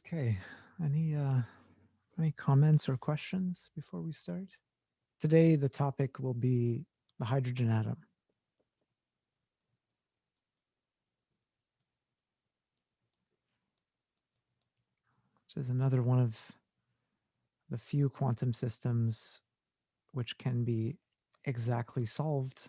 Okay, any comments or questions before we start? Today the topic will be the hydrogen atom. Which is another one of the few quantum systems which can be exactly solved.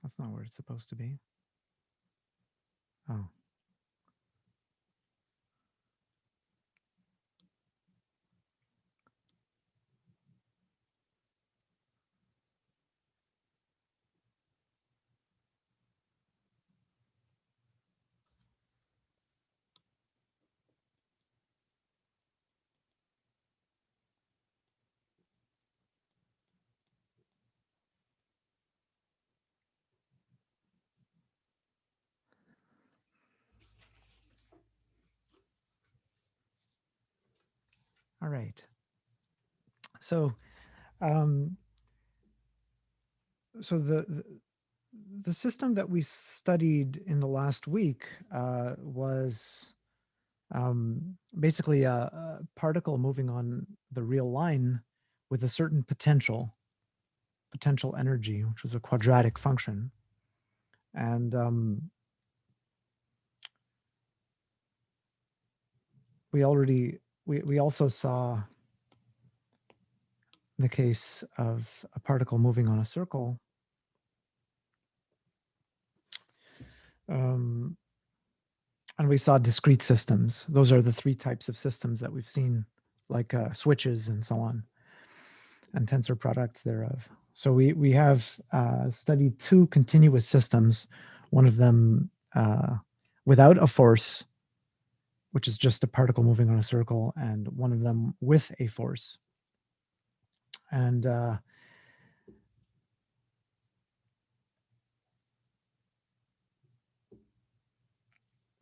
That's not where it's supposed to be. Oh. All right. So, the system that we studied in the last week was basically a particle moving on the real line with a certain potential energy, which was a quadratic function. And we also saw the case of a particle moving on a circle. And we saw discrete systems. Those are the three types of systems that we've seen, like switches and so on, and tensor products thereof. So we have studied two continuous systems, one of them without a force, which is just a particle moving on a circle, and one of them with a force. And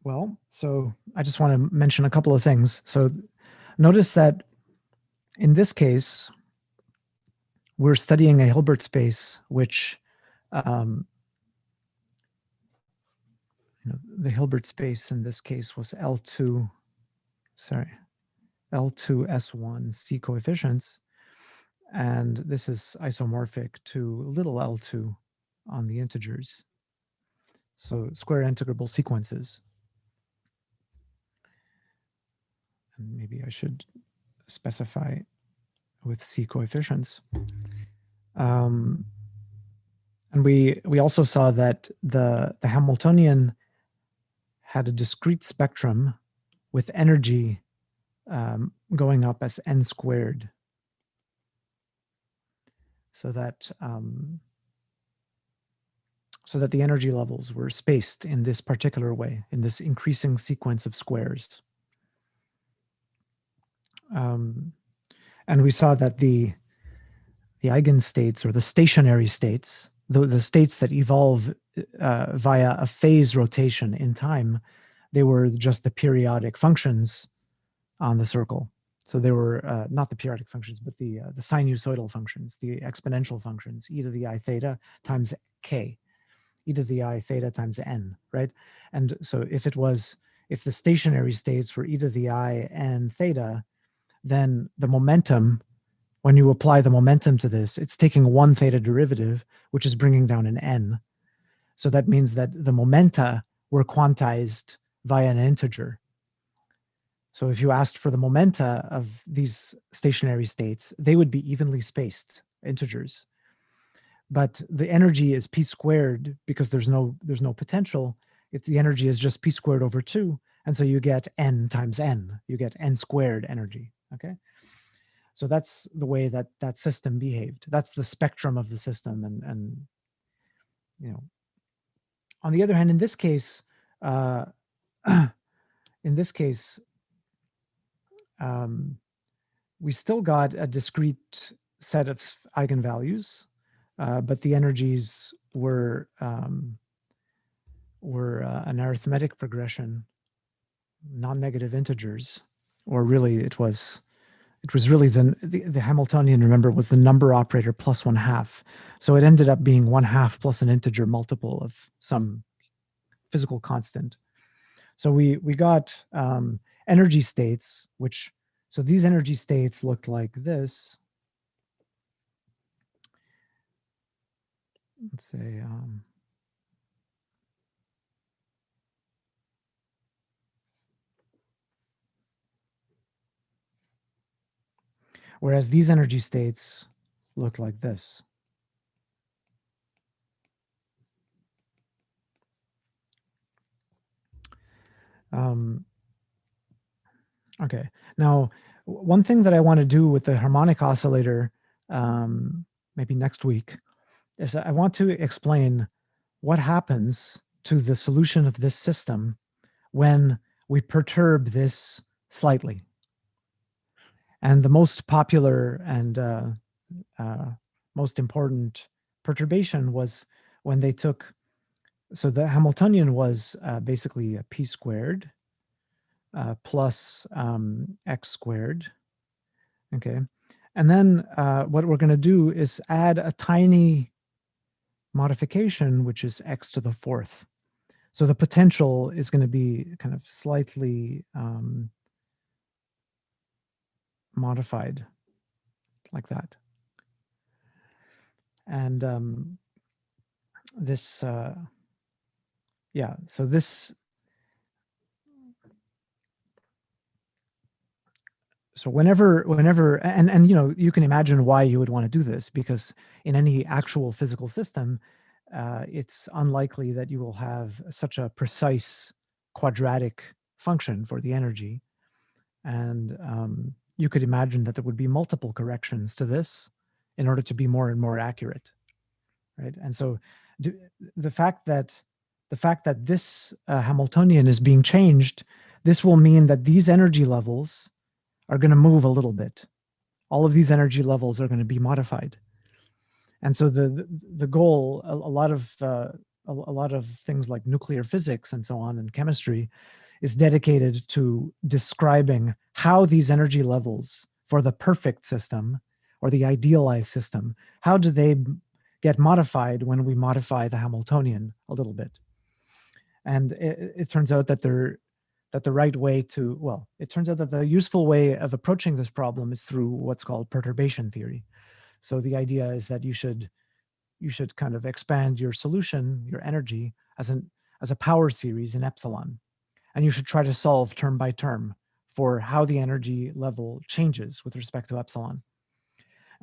well, so I just want to mention a couple of things. So notice that in this case, we're studying a Hilbert space, which the Hilbert space in this case was L2S1 C coefficients. And this is isomorphic to little l2 on the integers. So square integrable sequences. And maybe I should specify with C coefficients. And we also saw that the Hamiltonian had a discrete spectrum with energy going up as n squared. So that the energy levels were spaced in this particular way, in this increasing sequence of squares. And we saw that the eigenstates, or the stationary states, the states that evolve via a phase rotation in time, they were just the periodic functions on the circle. So they were not the periodic functions, but the sinusoidal functions, the exponential functions, e to the I theta times k, e to the I theta times n, right? And so if the stationary states were e to the I n theta, then the momentum, when you apply the momentum to this, it's taking one theta derivative, which is bringing down an n. So that means that the momenta were quantized via an integer. So if you asked for the momenta of these stationary states, they would be evenly spaced integers. But the energy is p squared because there's no potential. The energy is just p squared over 2. And so you get n times n. You get n squared energy, okay? So that's the way that system behaved. That's the spectrum of the system. And on the other hand, in this case, we still got a discrete set of eigenvalues, but the energies were an arithmetic progression, non-negative integers, or really it was it was really the Hamiltonian, remember, was the number operator plus 1/2. So it ended up being 1/2 plus an integer multiple of some physical constant. So we got energy states, so these energy states looked like this. Let's say, whereas these energy states look like this. Okay, now one thing that I want to do with the harmonic oscillator, maybe next week, is I want to explain what happens to the solution of this system when we perturb this slightly. And the most popular and most important perturbation was when they took, so the Hamiltonian was basically a p squared plus x squared, okay? And then what we're going to do is add a tiny modification, which is x to the fourth. So the potential is going to be kind of slightly modified like that. And this, yeah, so this, so whenever, and you know, you can imagine why you would want to do this, because in any actual physical system, it's unlikely that you will have such a precise quadratic function for the energy. And you could imagine that there would be multiple corrections to this in order to be more and more accurate, right? And so the fact that this Hamiltonian is being changed, this will mean that these energy levels are going to move a little bit. All of these energy levels are going to be modified. And so the goal, a lot of things like nuclear physics and so on and chemistry is dedicated to describing how these energy levels for the perfect system or the idealized system, how do they get modified when we modify the Hamiltonian a little bit. And it turns out that the right way to, well, it turns out that the useful way of approaching this problem is through what's called perturbation theory. So the idea is that you should kind of expand your solution, your energy, as a power series in epsilon. And you should try to solve term by term for how the energy level changes with respect to epsilon.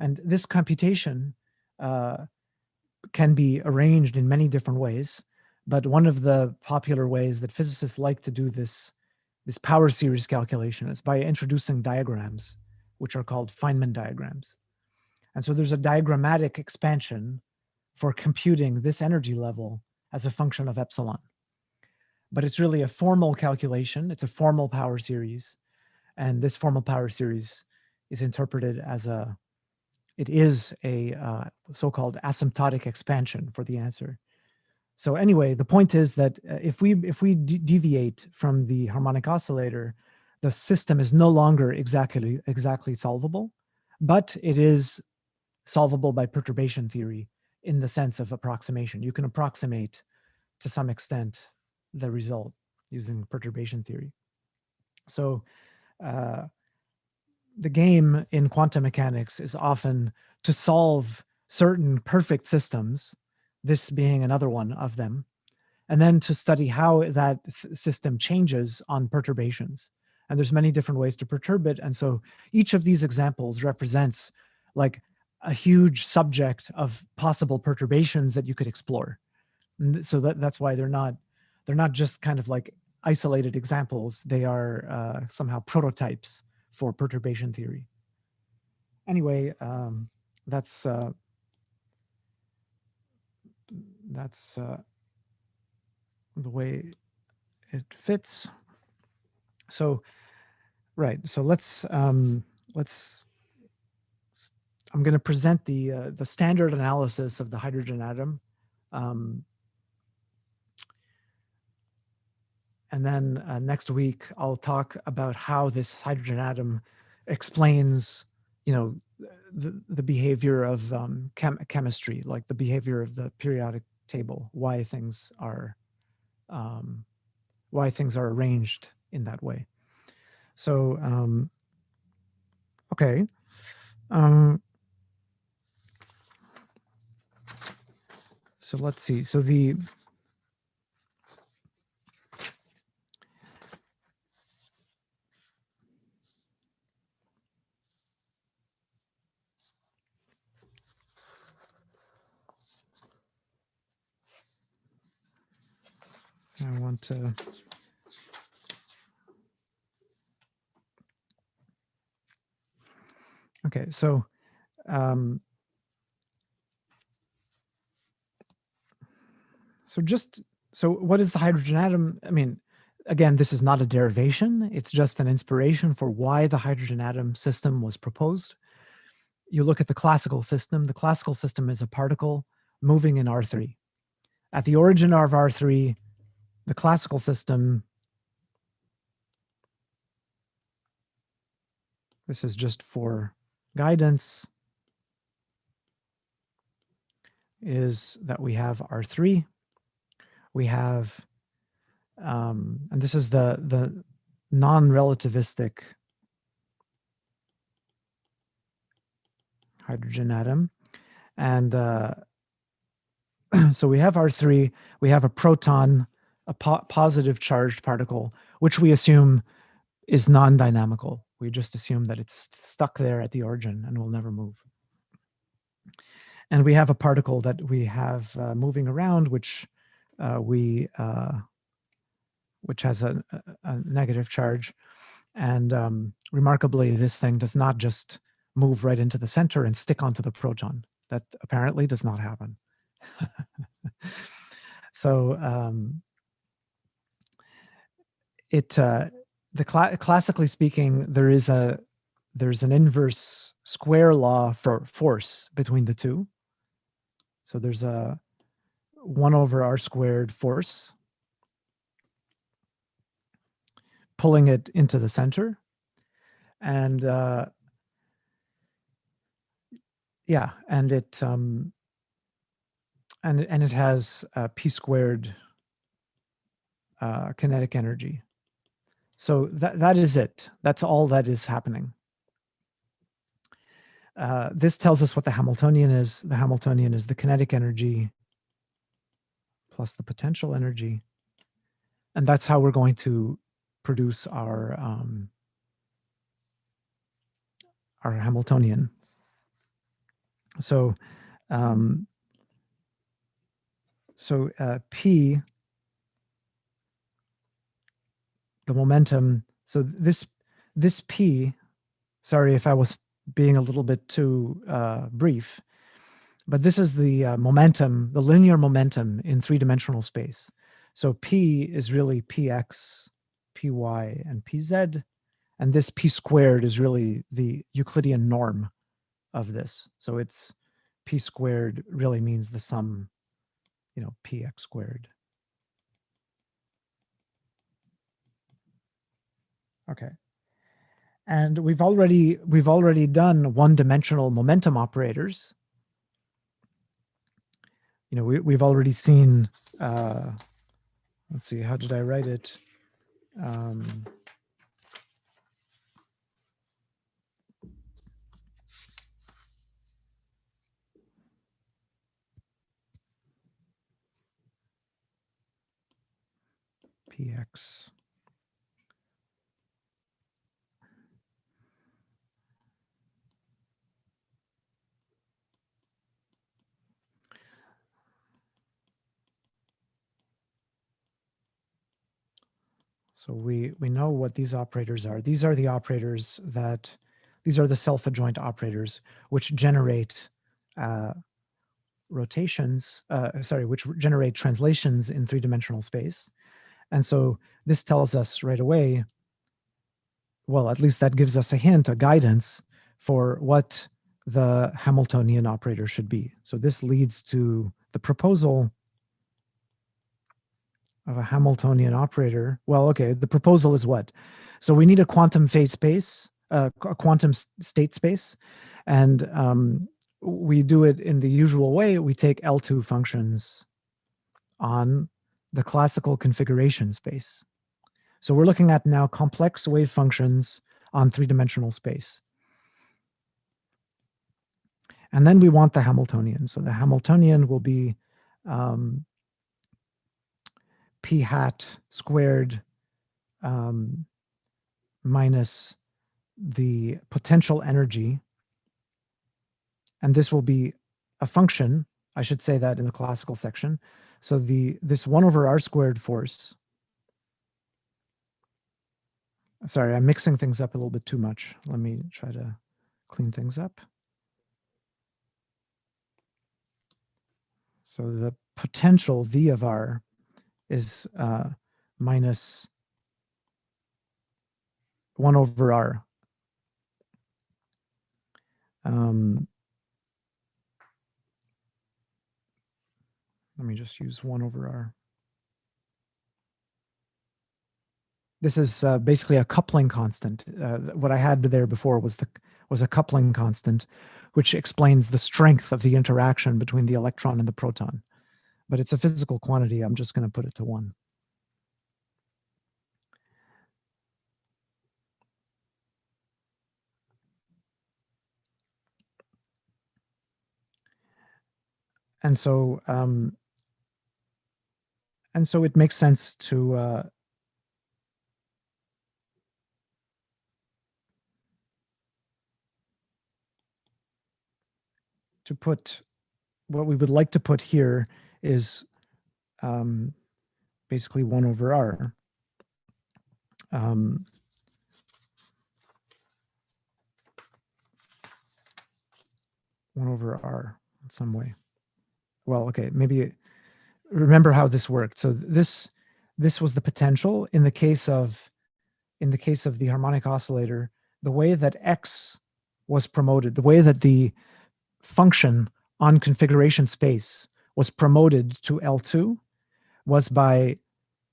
And this computation can be arranged in many different ways. But one of the popular ways that physicists like to do this power series calculation is by introducing diagrams, which are called Feynman diagrams. And so there's a diagrammatic expansion for computing this energy level as a function of epsilon. But it's really a formal calculation. It's a formal power series. And this formal power series is interpreted as it is a so-called asymptotic expansion for the answer. So anyway, the point is that if we deviate from the harmonic oscillator, the system is no longer exactly solvable, but it is solvable by perturbation theory in the sense of approximation. You can approximate to some extent the result using perturbation theory. So the game in quantum mechanics is often to solve certain perfect systems, this being another one of them, and then to study how that system changes on perturbations. And there's many different ways to perturb it. And so each of these examples represents like a huge subject of possible perturbations that you could explore. And so that's why they're not just kind of like isolated examples. They are somehow prototypes for perturbation theory. Anyway, that's the way it fits. So, right. So let's. I'm going to present the standard analysis of the hydrogen atom, and then next week I'll talk about how this hydrogen atom explains, the behavior of chemistry, like the behavior of the periodic table, why things are arranged in that way. So okay. So let's see. So I want to. Okay, so so what is the hydrogen atom? I mean, again, this is not a derivation. It's just an inspiration for why the hydrogen atom system was proposed. You look at the classical system. The classical system is a particle moving in R3. At the origin of R3, the classical system, this is just for guidance, is that we have R3. We have, and this is the non-relativistic hydrogen atom. And so we have R3, we have a proton, a positive charged particle, which we assume is non-dynamical. We just assume that it's stuck there at the origin and will never move. And we have a particle that we have moving around, which has a negative charge. And remarkably, this thing does not just move right into the center and stick onto the proton. That apparently does not happen. So classically speaking, there's an inverse square law for force between the two. So there's a 1 over r squared force pulling it into the center, and yeah, and it it has p squared kinetic energy. So that is it. That's all that is happening. This tells us what the Hamiltonian is. The Hamiltonian is the kinetic energy plus the potential energy. And that's how we're going to produce our Hamiltonian. So P, the momentum, so this P, sorry if I was being a little bit too brief, but this is the momentum, the linear momentum in three-dimensional space. So P is really Px, Py, and Pz, and this P squared is really the Euclidean norm of this. So it's P squared really means the sum, Px squared. Okay. And we've already done one-dimensional momentum operators. We've already seen, let's see, how did I write it? Px. So we know what these operators are. These are the operators these are the self-adjoint operators which generate which generate translations in three-dimensional space. And so this tells us right away, well, at least that gives us a hint, a guidance for what the Hamiltonian operator should be. So this leads to the proposal of a Hamiltonian operator. Well, okay, the proposal is what? So we need a quantum phase space a quantum state space. And we do it in the usual way. We take L2 functions on the classical configuration space. So we're looking at now complex wave functions on three-dimensional space. And then we want the Hamiltonian. So the Hamiltonian will be p hat squared minus the potential energy. And this will be a function. I should say that in the classical section. So this 1 over r squared force. Sorry, I'm mixing things up a little bit too much. Let me try to clean things up. So the potential V of r is minus 1 over r. Let me just use 1 over r. This is basically a coupling constant. What I had there before was a coupling constant, which explains the strength of the interaction between the electron and the proton. But it's a physical quantity. I'm just going to put it to 1. And so it makes sense to put what we would like to put here is basically 1 over r. 1 over r in some way. Well, okay, maybe remember how this worked. So this was the potential in the case of the harmonic oscillator. The way that x was promoted, the way that the function on configuration space was promoted to L2 was by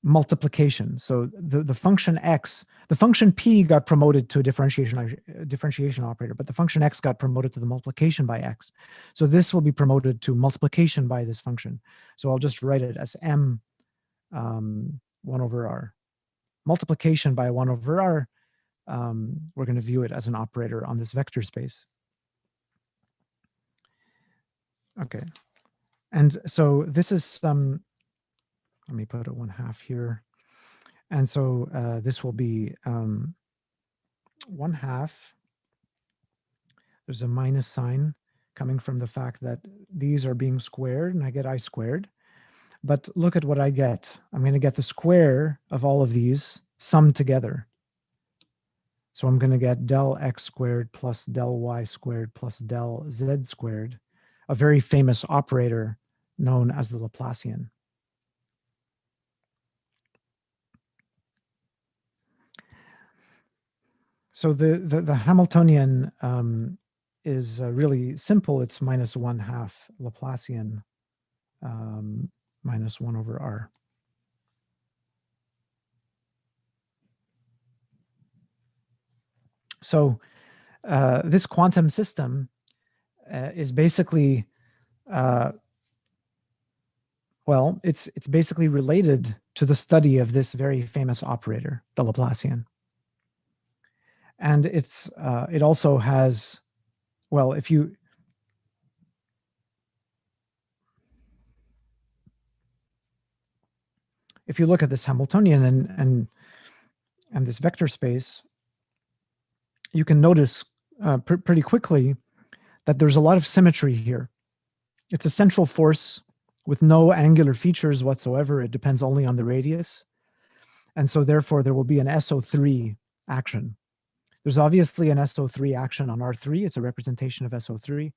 multiplication. So the function x, the function p got promoted to a differentiation operator, but the function x got promoted to the multiplication by x. So this will be promoted to multiplication by this function. So I'll just write it as m 1 over r. Multiplication by 1 over r, we're going to view it as an operator on this vector space. Okay. And so this is let me put a 1/2 here. And so this will be 1/2. There's a minus sign coming from the fact that these are being squared, and I get I squared. But look at what I get. I'm going to get the square of all of these summed together. So I'm going to get del x squared plus del y squared plus del z squared, a very famous operator known as the Laplacian. So the Hamiltonian is really simple. It's minus 1/2 Laplacian minus 1 over r. So this quantum system is basically, well, it's basically related to the study of this very famous operator, the Laplacian. And it also has, well, if you look at this Hamiltonian and this vector space, you can notice pretty quickly that there's a lot of symmetry here. It's a central force with no angular features whatsoever. It depends only on the radius. And so therefore there will be an SO3 action. There's obviously an SO3 action on R3. It's a representation of SO3.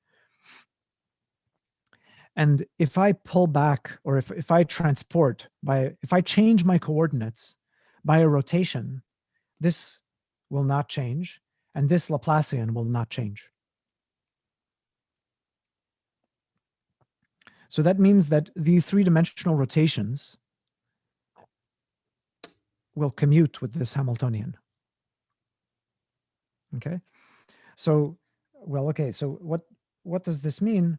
And if I pull back, or if I transport if I change my coordinates by a rotation, this will not change, and this Laplacian will not change. So that means that the three-dimensional rotations will commute with this Hamiltonian. Okay. So, well, okay. So what does this mean?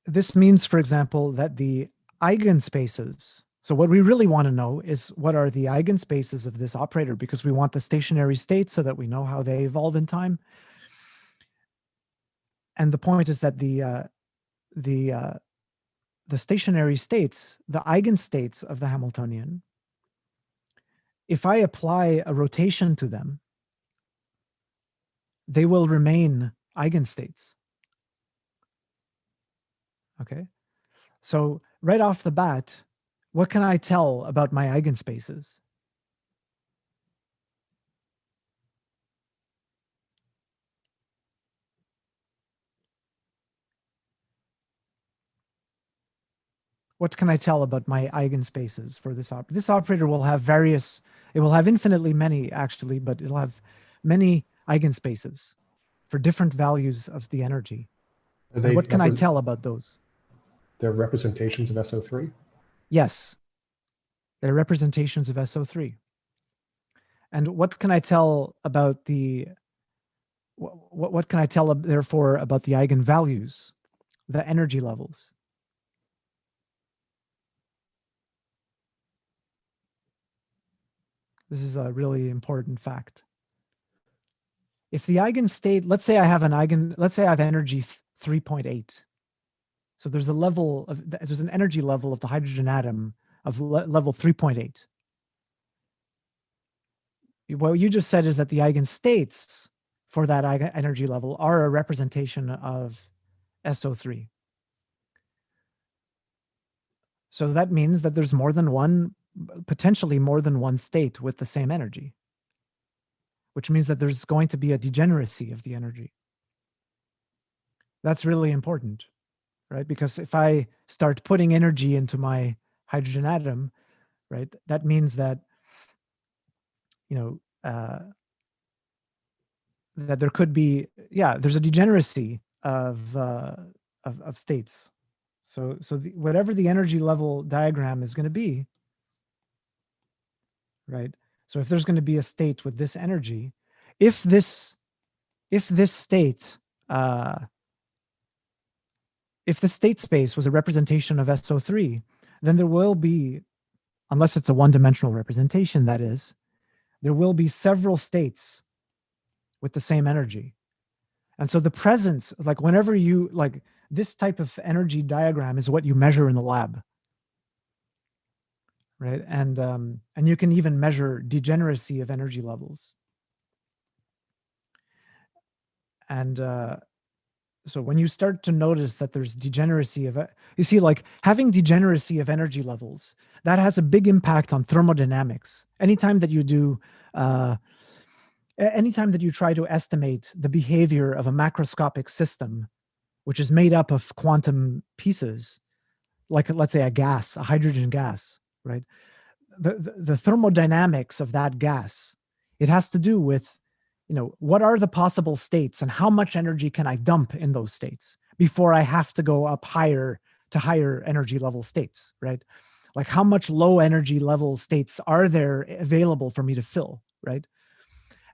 This means, for example, that the eigenspaces. So what we really want to know is what are the eigenspaces of this operator, because we want the stationary state so that we know how they evolve in time. And the point is that the stationary states, the eigenstates of the Hamiltonian, if I apply a rotation to them, they will remain eigenstates. Okay. So right off the bat, what can I tell about my eigenspaces? What can I tell about my eigenspaces for this operator? This operator will have it will have infinitely many actually, but it'll have many eigenspaces for different values of the energy. And what can I tell about those? They're representations of SO3? Yes, they're representations of SO3. And what can I tell about what can I tell therefore about the eigenvalues, the energy levels? This is a really important fact. If the eigenstate, let's say I have energy 3.8. So there's an energy level of the hydrogen atom of level 3.8. What you just said is that the eigenstates for that energy level are a representation of SO3. So that means that there's potentially more than one state with the same energy, which means that there's going to be a degeneracy of the energy. That's really important, right? Because if I start putting energy into my hydrogen atom, right, that means that, that there could be, there's a degeneracy of states. So whatever the energy level diagram is going to be, right? So if there's going to be a state with this energy, if this state, if the state space was a representation of SO3, then there will be, unless it's a one-dimensional representation, that is, there will be several states with the same energy. And so the presence, like whenever you, like this type of energy diagram is what you measure in the lab, right? And you can even measure degeneracy of energy levels. And so when you start to notice that there's degeneracy of, you see, like having degeneracy of energy levels, that has a big impact on thermodynamics. Anytime that you do, anytime that you try to estimate the behavior of a macroscopic system, which is made up of quantum pieces, like let's say a hydrogen gas, right? The thermodynamics of that gas, it has to do with, what are the possible states and how much energy can I dump in those states before I have to go up higher to higher energy level states, right? Like how much low energy level states are there available for me to fill, right?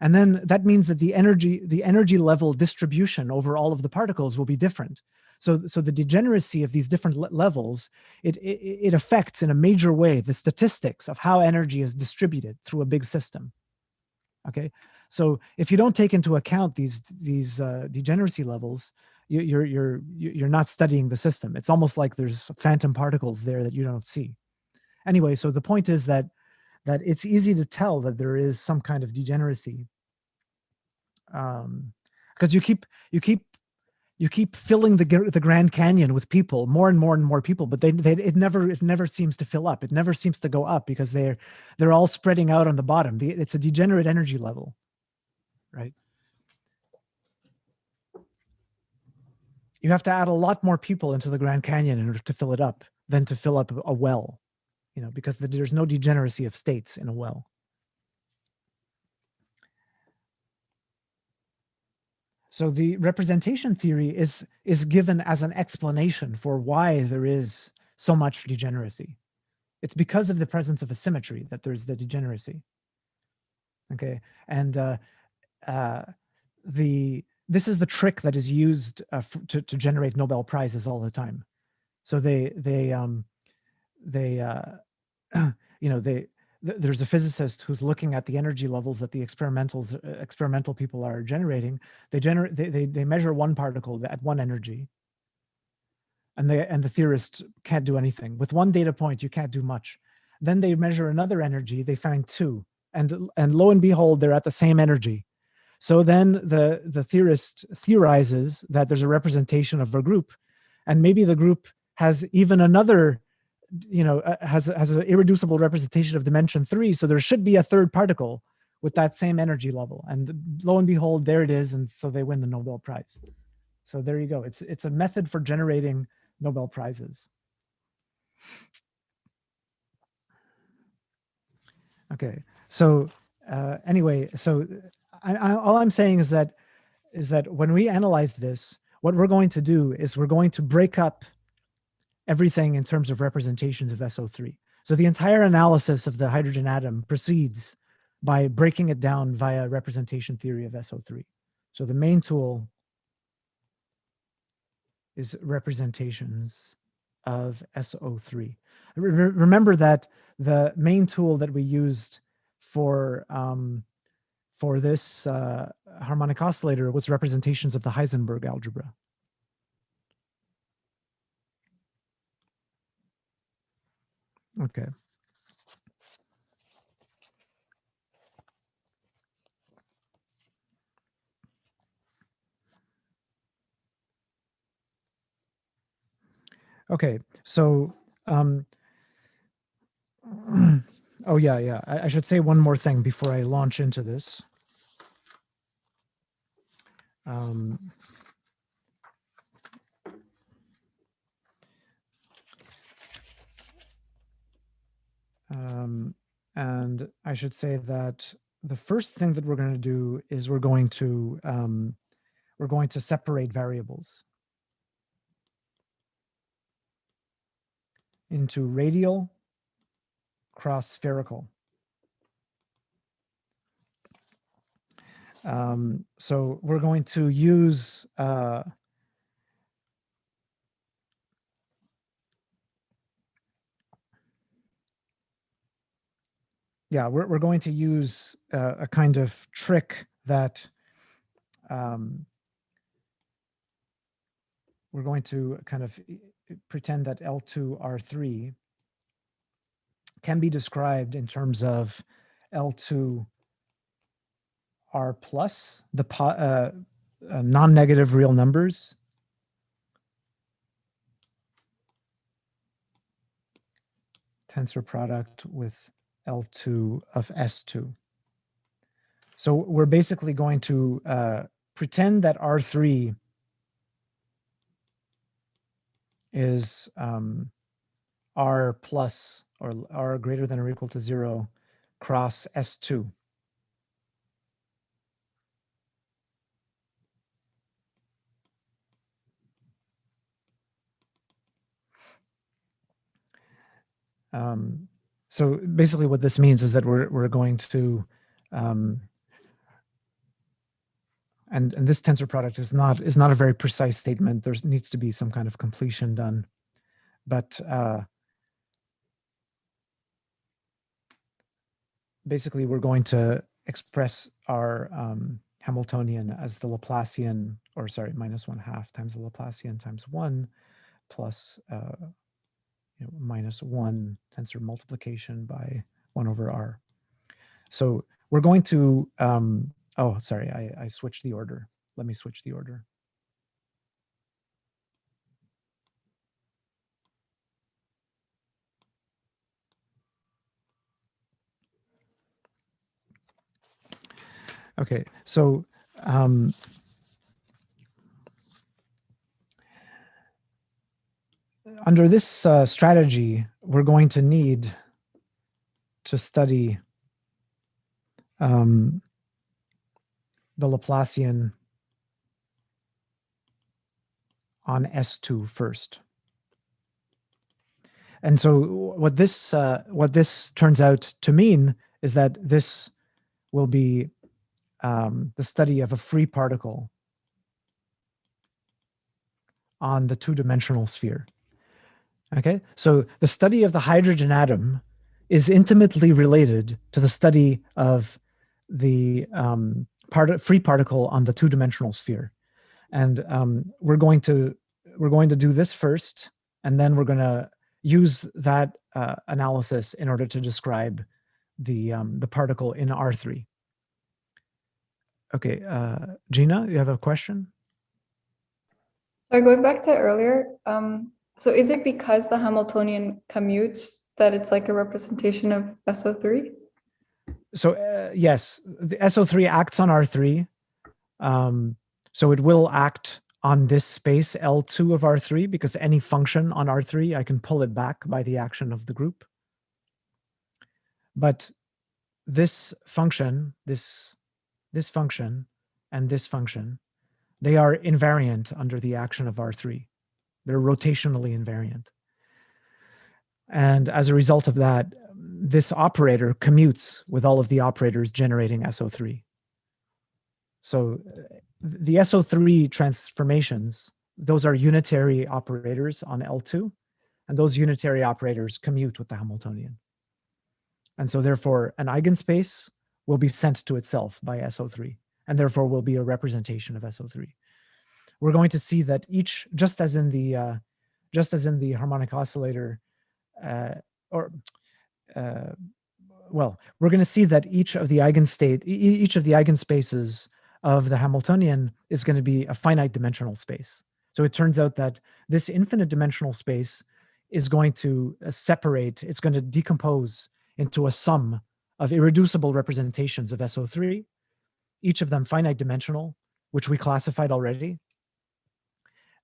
And then that means that the energy level distribution over all of the particles will be different. So the degeneracy of these different levels, it affects in a major way the statistics of how energy is distributed through a big system. Okay, so if you don't take into account these degeneracy levels, you're not studying the system. It's almost like there's phantom particles there that you don't see. Anyway, so the point is that it's easy to tell that there is some kind of degeneracy, because you keep filling the Grand Canyon with people, more and more and more people, but it never seems to fill up. It never seems to go up because they're all spreading out on the bottom. It's a degenerate energy level, right? You have to add a lot more people into the Grand Canyon in order to fill it up than to fill up a well, because there's no degeneracy of states in a well. So the representation theory is given as an explanation for why there is so much degeneracy. It's because of the presence of a symmetry that there's the degeneracy. Okay, and this is the trick that is used to generate Nobel Prizes all the time. So there's a physicist who's looking at the energy levels that the experimental people are generating. They measure one particle at one energy, and the theorist can't do anything. With one data point, you can't do much. Then they measure another energy, they find two, and lo and behold, they're at the same energy. So then the theorist theorizes that there's a representation of a group, and maybe the group has even another, has an irreducible representation of dimension 3. So there should be a third particle with that same energy level, and lo and behold, there it is, and so they win the Nobel Prize. So there you go. It's a method for generating Nobel Prizes. Okay, so anyway, so all I'm saying is that when we analyze this, what we're going to do is we're going to break up everything in terms of representations of SO3. So the entire analysis of the hydrogen atom proceeds by breaking it down via representation theory of SO3. So the main tool is representations of SO3. Remember that the main tool that we used for this harmonic oscillator was representations of the Heisenberg algebra. Okay. Okay, so oh yeah, I should say one more thing before I launch into this. And I should say that the first thing that we're going to do is we're going to separate variables into radial, cross spherical. So we're going to use we're going to use a kind of trick that we're going to kind of pretend that L2 R3 can be described in terms of L2 R plus, the non-negative real numbers, tensor product with L2 of S2. So we're basically going to pretend that R3 is R plus or R greater than or equal to 0 cross S2. So basically what this means is that we're going to, and this tensor product is not a very precise statement. There needs to be some kind of completion done, but basically we're going to express our Hamiltonian as the Laplacian, or sorry, -1/2 times the Laplacian times 1 plus -1 tensor multiplication by 1/r. So we're going to, oh, sorry, I switched the order. Let me switch the order. Okay, so under this strategy, we're going to need to study the Laplacian on S2 first. And so what this turns out to mean is that this will be the study of a free particle on the two-dimensional sphere. Okay, so the study of the hydrogen atom is intimately related to the study of the free particle on the two-dimensional sphere. And we're going to do this first, and then we're going to use that analysis in order to describe the particle in R3. Okay, Gina, you have a question? Sorry, going back to earlier, so is it because the Hamiltonian commutes that it's like a representation of SO3? So yes, the SO3 acts on R3. So it will act on this space L2 of R3, because any function on R3, I can pull it back by the action of the group. But this function, this function, and this function, they are invariant under the action of R3. They're rotationally invariant. And as a result of that, this operator commutes with all of the operators generating SO3. So the SO3 transformations, those are unitary operators on L2, and those unitary operators commute with the Hamiltonian. And so therefore, an eigenspace will be sent to itself by SO3, and therefore will be a representation of SO3. We're going to see that each, just as in the harmonic oscillator, well, we're going to see that each of the eigenspaces of the Hamiltonian is going to be a finite dimensional space. So it turns out that this infinite dimensional space is going to separate, it's going to decompose into a sum of irreducible representations of SO3, each of them finite dimensional, which we classified already.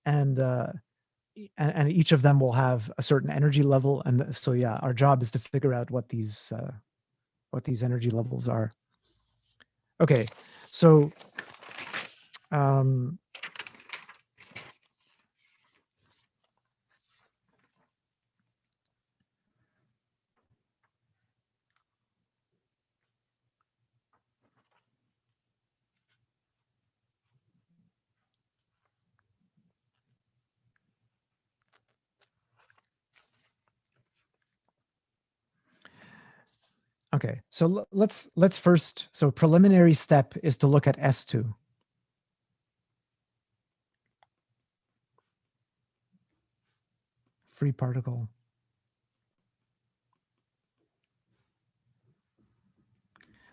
And each of them will have a certain energy level. And so, yeah, our job is to figure out what these energy levels are. Okay, so okay, so let's first, so preliminary step is to look at S2. Free particle.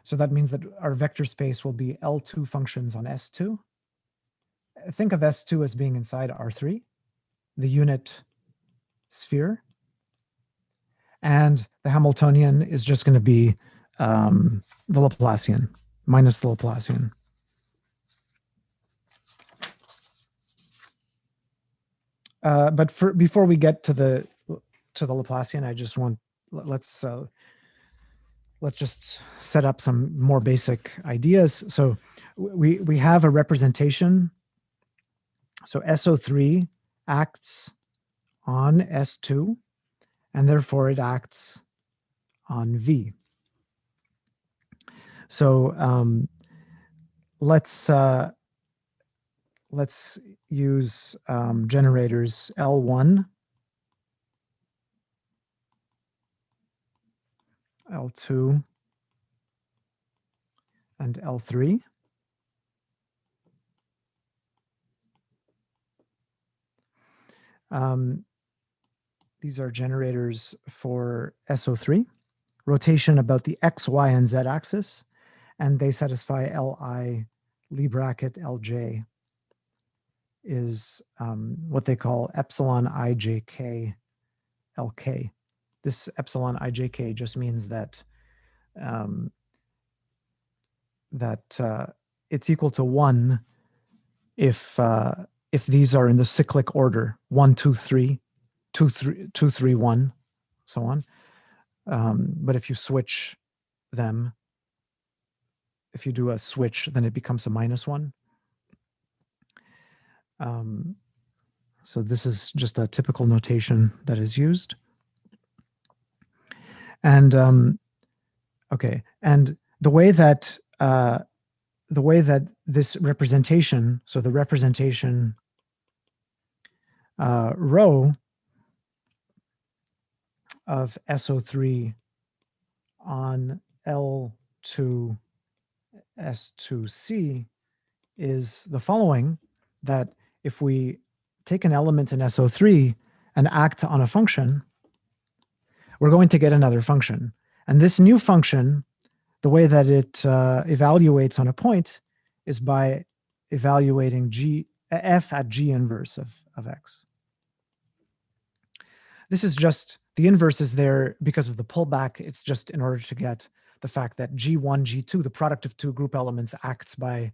So that means that our vector space will be L2 functions on S2. Think of S2 as being inside R3, the unit sphere. And the Hamiltonian is just going to be the Laplacian, minus the Laplacian. But before we get to the Laplacian, I just want, let's just set up some more basic ideas. So we have a representation. So SO3 acts on S2, and therefore it acts on V. So let's use generators L1, L2, and L3. These are generators for SO3, rotation about the X, Y, and Z axis, and they satisfy Li, Li bracket Lj is what they call epsilon ijk Lk. This epsilon ijk just means that it's equal to 1 if these are in the cyclic order 1, 2, 3, 2, 3, 2, 3, 1, so on. But if you switch them, if you do a switch, then it becomes a -1. So this is just a typical notation that is used. And okay, and the way that this representation, so the representation rho of SO3 on L2 S2C is the following, that if we take an element in SO3 and act on a function, we're going to get another function. And this new function, the way that it evaluates on a point is by evaluating f at G inverse of X. This is just, the inverse is there because of the pullback. It's just in order to get the fact that G1, G2, the product of two group elements acts by,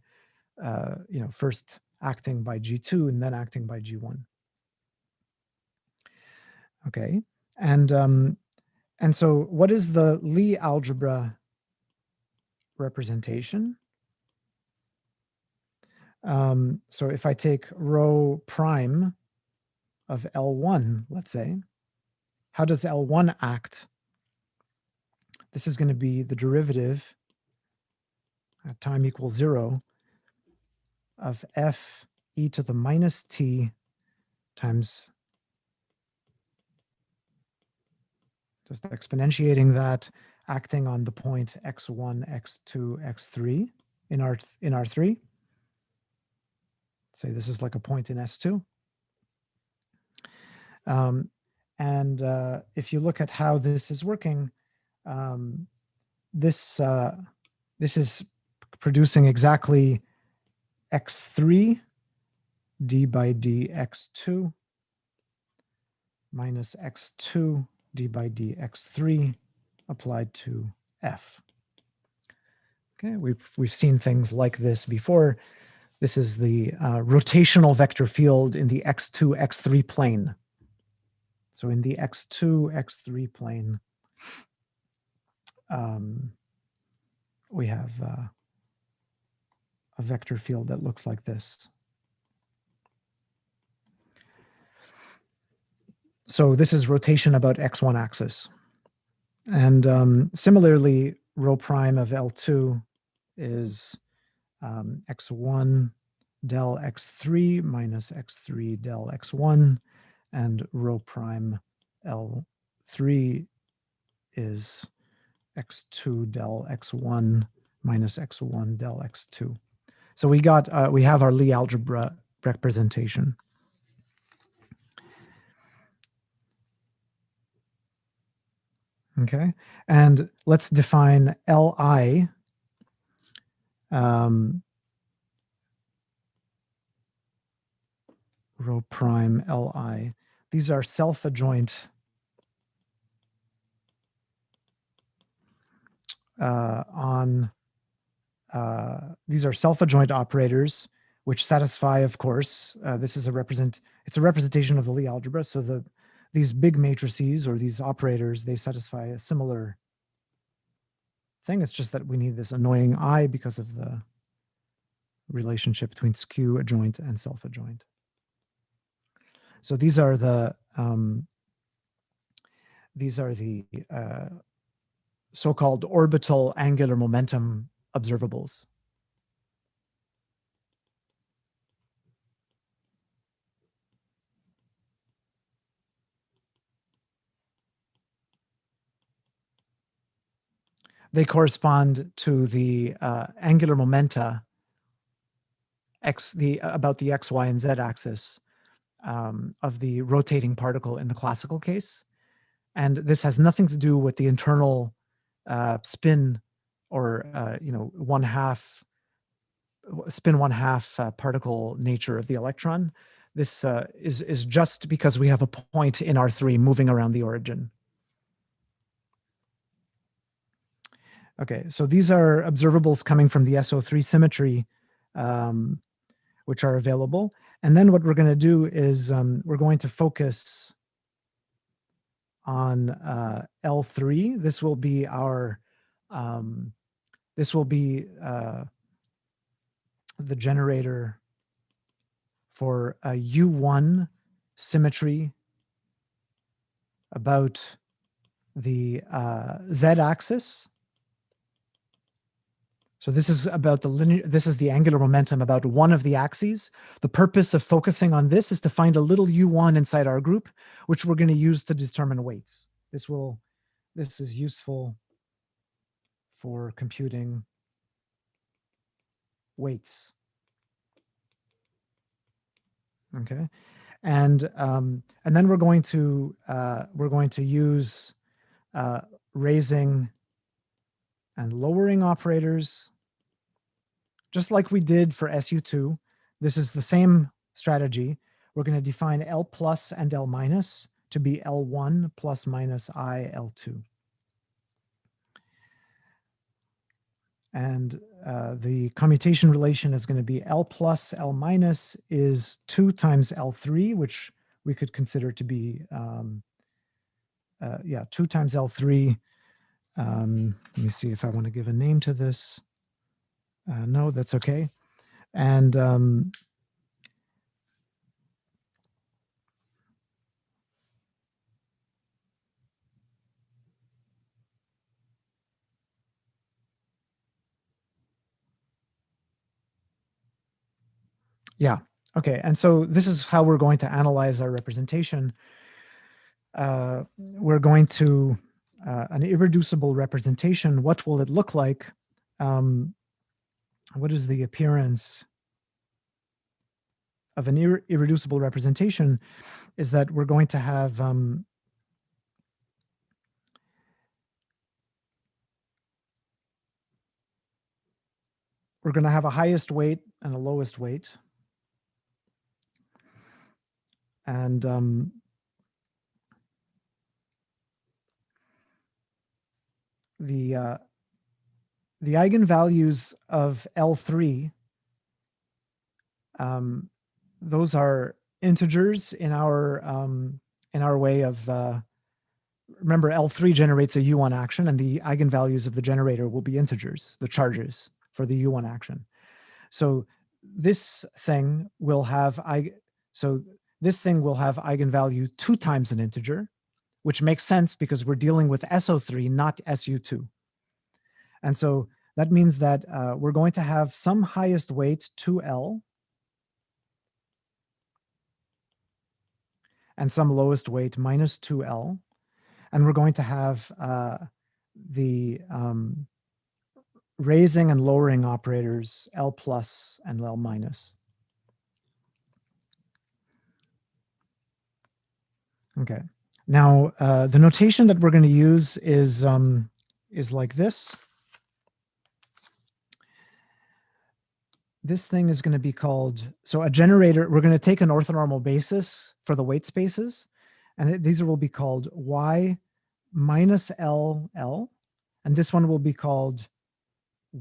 first acting by G2 and then acting by G1. Okay, and so what is the Li algebra representation? So if I take rho prime of L1, let's say, how does L1 act? This is going to be the derivative at time equals 0 of f e to the minus t times, just exponentiating that, acting on the point x1, x2, x3 in R3. Say this is like a point in S2. And if you look at how this is working, this is producing exactly x3 d by d x2 minus x2 d by d x3 applied to f. Okay, we've seen things like this before. This is the rotational vector field in the x2, x3 plane. So in the x2, x3 plane, we have a vector field that looks like this. So this is rotation about x1 axis. And similarly, rho prime of L2 is x1 del x3 minus x3 del x1, and rho prime L3 is x2 del x1 minus x1 del x2. So we have our Li algebra representation. Okay, and let's define Li. Rho prime Li. These are self-adjoint these are self-adjoint operators which satisfy, of course, this is it's a representation of the Li algebra. So these big matrices or these operators, they satisfy a similar thing. It's just that we need this annoying I because of the relationship between skew adjoint and self-adjoint. So these are the so-called orbital angular momentum observables. They correspond to the angular momenta about the x, y, and z axis of the rotating particle in the classical case. And this has nothing to do with the internal spin or spin one half particle nature of the electron. This is just because we have a point in R3 moving around the origin. Okay, so these are observables coming from the SO3 symmetry, which are available. And then what we're going to do is we're going to focus on L3. This will be our the generator for a U1 symmetry about the z-axis. So this is about the linear, this is the angular momentum about one of the axes. The purpose of focusing on this is to find a little U1 inside our group, which we're going to use to determine weights. This is useful for computing weights. Okay, and then we're going to use raising and lowering operators, just like we did for SU2. This is the same strategy. We're going to define L plus and L minus to be L1 plus minus I L2. And the commutation relation is going to be L plus L minus is 2 times L3, which we could consider to be, 2 times L3. Let me see if I want to give a name to this. No, that's okay. And yeah, okay. And so this is how we're going to analyze our representation. We're going to an irreducible representation. What will it look like? What is the appearance of an irreducible representation? Is that we're going to have a highest weight and a lowest weight. And the eigenvalues of L3, those are integers in our way of, remember L3 generates a U1 action, and the eigenvalues of the generator will be integers, the charges for the U1 action. So this thing will have eigenvalue 2 times an integer, which makes sense because we're dealing with SO3, not SU2. And so that means that we're going to have some highest weight 2L and some lowest weight minus 2L. And we're going to have the raising and lowering operators L plus and L minus. Okay. Now the notation that we're going to use is like this. This thing is going to be called, so a generator, we're going to take an orthonormal basis for the weight spaces, and these will be called Y minus LL, and this one will be called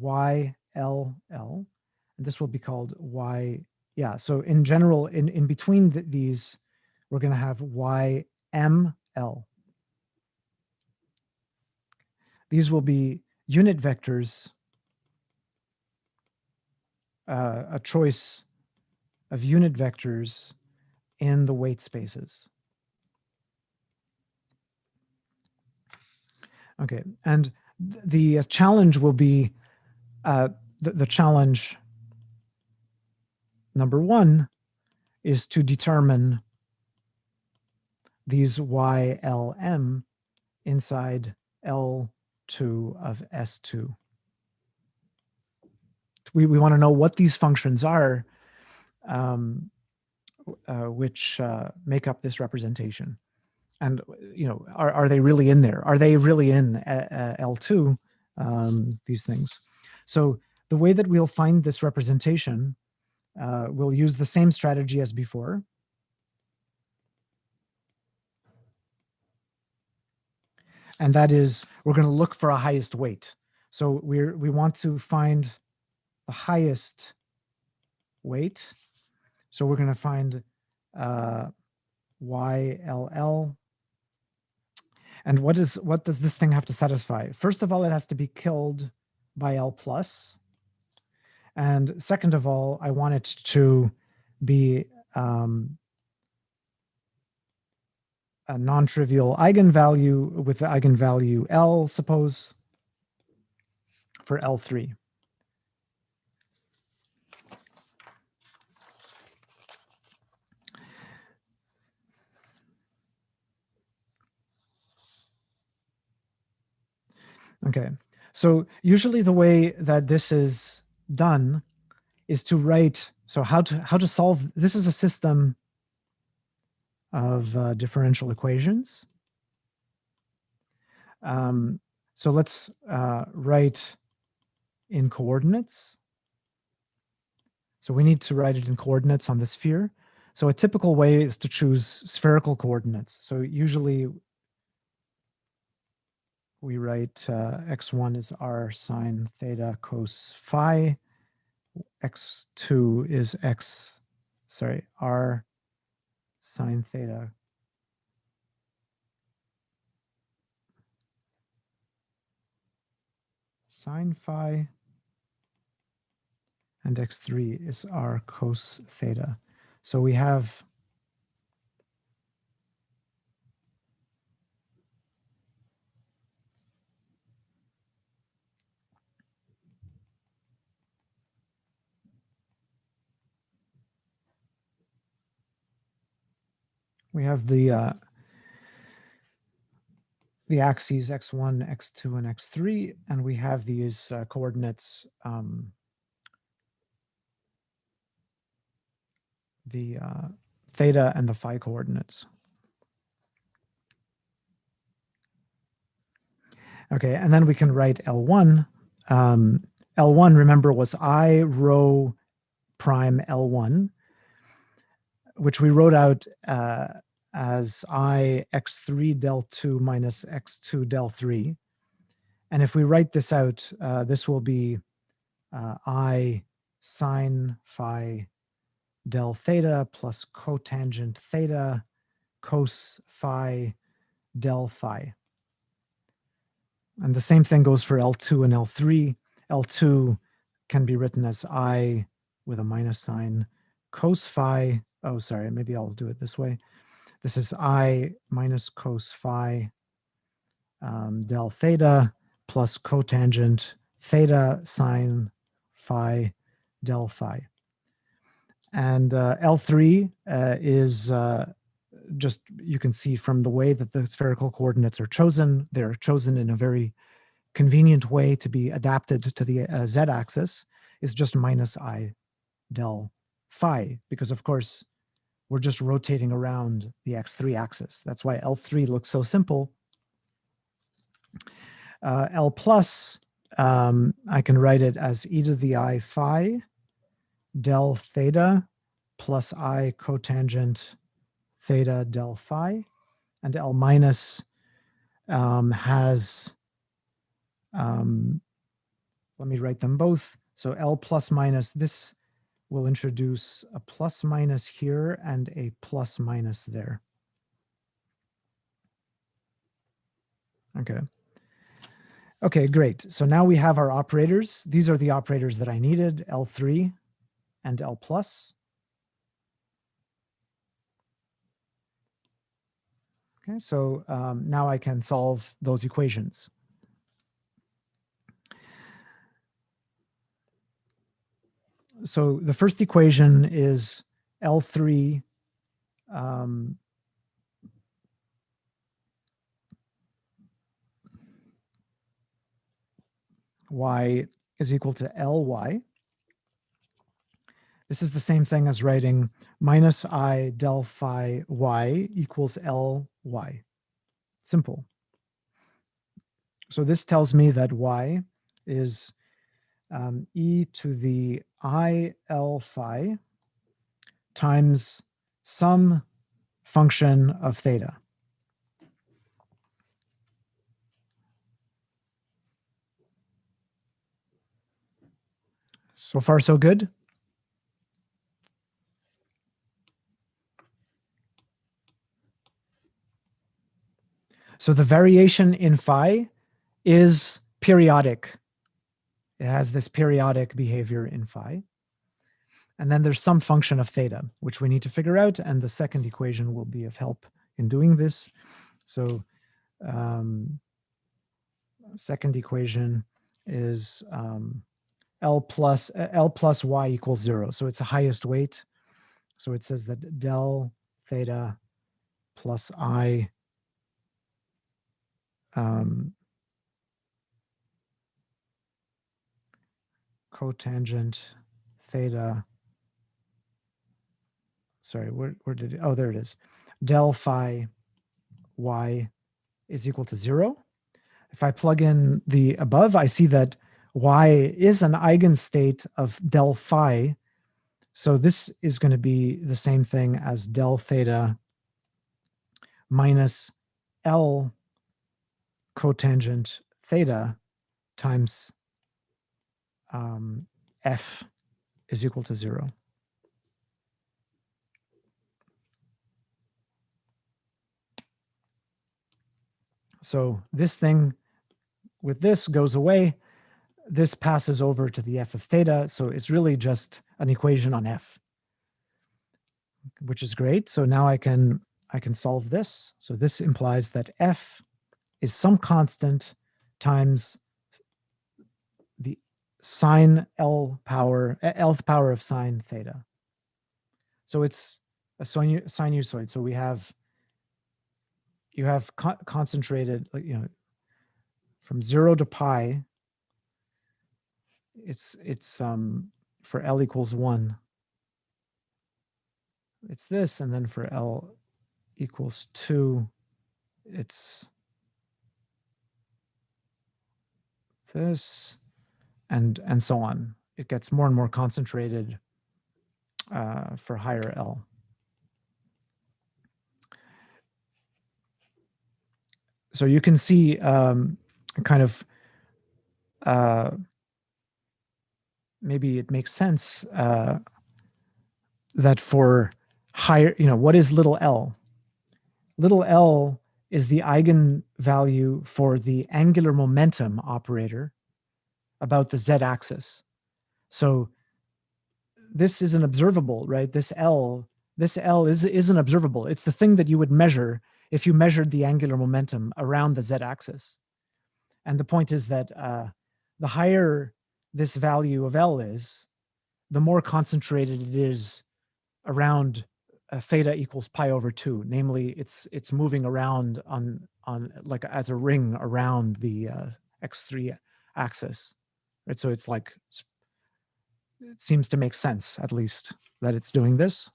YLL, and this will be called Y, yeah, so in general, in between these, we're going to have YML. These will be unit vectors, a choice of unit vectors in the weight spaces. Okay, and the challenge will be, the challenge number 1 is to determine these YLM inside L2 of S2. We want to know what these functions are, which make up this representation. And, you know, are they really in there? Are they really in L2, these things? So the way that we'll find this representation, we'll use the same strategy as before. And that is, we're going to look for a highest weight. So we want to find the highest weight. So we're going to find YLL. And what does this thing have to satisfy? First of all, it has to be killed by L plus. And second of all, I want it to be a non-trivial eigenvalue with the eigenvalue L, suppose, for L3. Okay, so usually the way that this is done is to write, so how to solve, this is a system of differential equations. So let's write in coordinates. So we need to write it in coordinates on the sphere. So a typical way is to choose spherical coordinates. So usually we write x1 is r sine theta cos phi, x2 is r sine theta sine phi, and x3 is r cos theta. So we have the axes x1, x2, and x3, and we have these coordinates, the theta and the phi coordinates. Okay, and then we can write L1. L1, remember, was I rho prime L1, which we wrote out as I x3 del 2 minus x2 del 3. And if we write this out, this will be I sine phi del theta plus cotangent theta cos phi del phi. And the same thing goes for L2 and L3. L2 can be written as I with a minus sign cos phi. Oh, sorry, maybe I'll do it this way. This is I minus cos phi del theta plus cotangent theta sine phi del phi. And L3 is just, you can see from the way that the spherical coordinates are chosen, they're chosen in a very convenient way to be adapted to the z-axis, is just minus I del phi, because of course we're just rotating around the x3 axis. That's why L3 looks so simple. L plus, I can write it as e to the I phi del theta plus I cotangent theta del phi, and L minus has, let me write them both. So L plus minus, this will introduce a plus minus here and a plus minus there. Okay. Okay, great. So now we have our operators. These are the operators that I needed, L3 and L plus. Okay, so now I can solve those equations. So the first equation is L3 y is equal to Ly. This is the same thing as writing minus I del phi y equals Ly. Simple. So this tells me that y is e to the I L phi times some function of theta. So far, so good? So the variation in phi is periodic. It has this periodic behavior in phi. And then there's some function of theta, which we need to figure out. And the second equation will be of help in doing this. So second equation is L plus y equals 0. So it's a highest weight. So it says that del theta plus I cotangent theta. Sorry, where did it? Oh, there it is. Del phi y is equal to 0. If I plug in the above, I see that y is an eigenstate of del phi. So this is going to be the same thing as del theta minus L cotangent theta times f is equal to 0. So this thing with this goes away. This passes over to the f of theta. So it's really just an equation on f, which is great. So now I can solve this. So this implies that f is some constant times the sine L power, Lth power of sine theta. So it's a sinusoid. So you have concentrated, from 0 to pi. It's for L equals 1. It's this, and then for L equals 2, it's this, and so on. It gets more and more concentrated for higher L. So you can see kind of maybe it makes sense that for higher, what is little l? Little l is the eigenvalue for the angular momentum operator about the z-axis. So this is an observable, right? This L is an observable. It's the thing that you would measure if you measured the angular momentum around the z-axis. And the point is that the higher this value of L is, the more concentrated it is around theta equals pi over 2. Namely, it's moving around on like as a ring around the x3 axis, right? So it's like, it seems to make sense, at least, that it's doing this.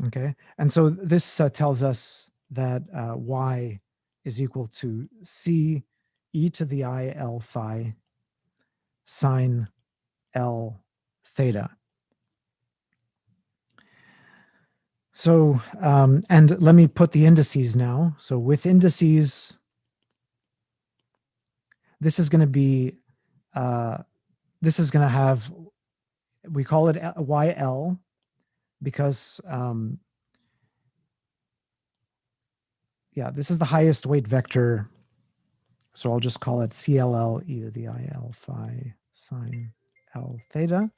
Okay, and so this tells us that y is equal to c e to the I L phi sine L theta. So, and let me put the indices now. So with indices, this is going to be, this is going to have, we call it YL because, yeah, this is the highest weight vector. So I'll just call it CLL e to the IL phi sine L theta.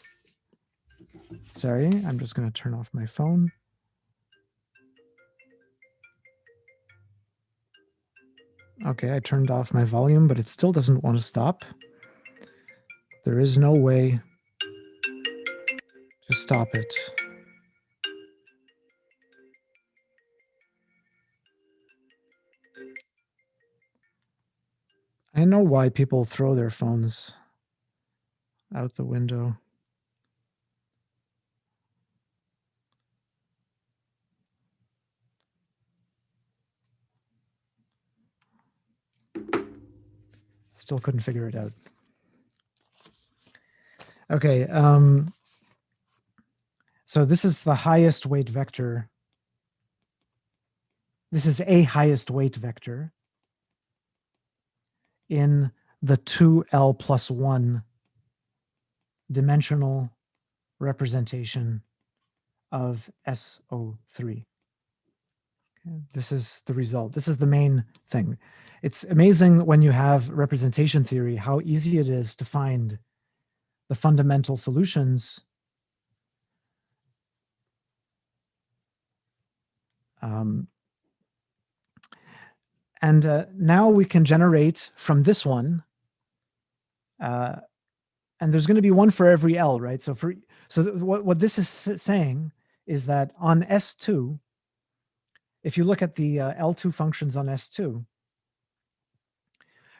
Sorry, I'm just going to turn off my phone. Okay, I turned off my volume, but it still doesn't want to stop. There is no way to stop it. I know why people throw their phones out the window. Still couldn't figure it out. Okay, so this is the highest weight vector. This is a highest weight vector in the 2L plus 1 dimensional representation of SO3. Okay, this is the result. This is the main thing. It's amazing when you have representation theory, how easy it is to find the fundamental solutions and now we can generate from this one, and there's going to be one for every L, right? So what this is saying is that on S2, if you look at the L2 functions on S2,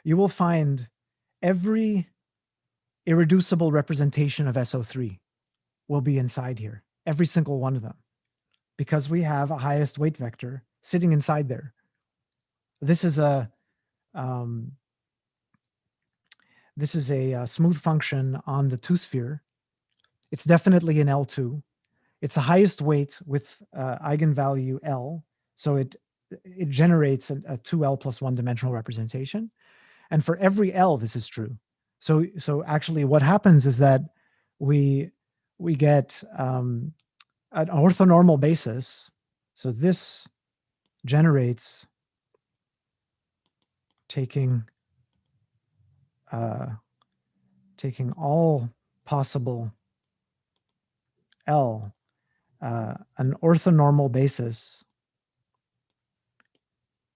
you will find every irreducible representation of SO3 will be inside here, every single one of them, because we have a highest weight vector sitting inside there. This is a smooth function on the two-sphere. It's definitely an L2. It's a highest weight with eigenvalue L, so it generates a 2L plus 1 dimensional representation. And for every L, this is true. So actually what happens is that we get an orthonormal basis. So this generates taking all possible L, an orthonormal basis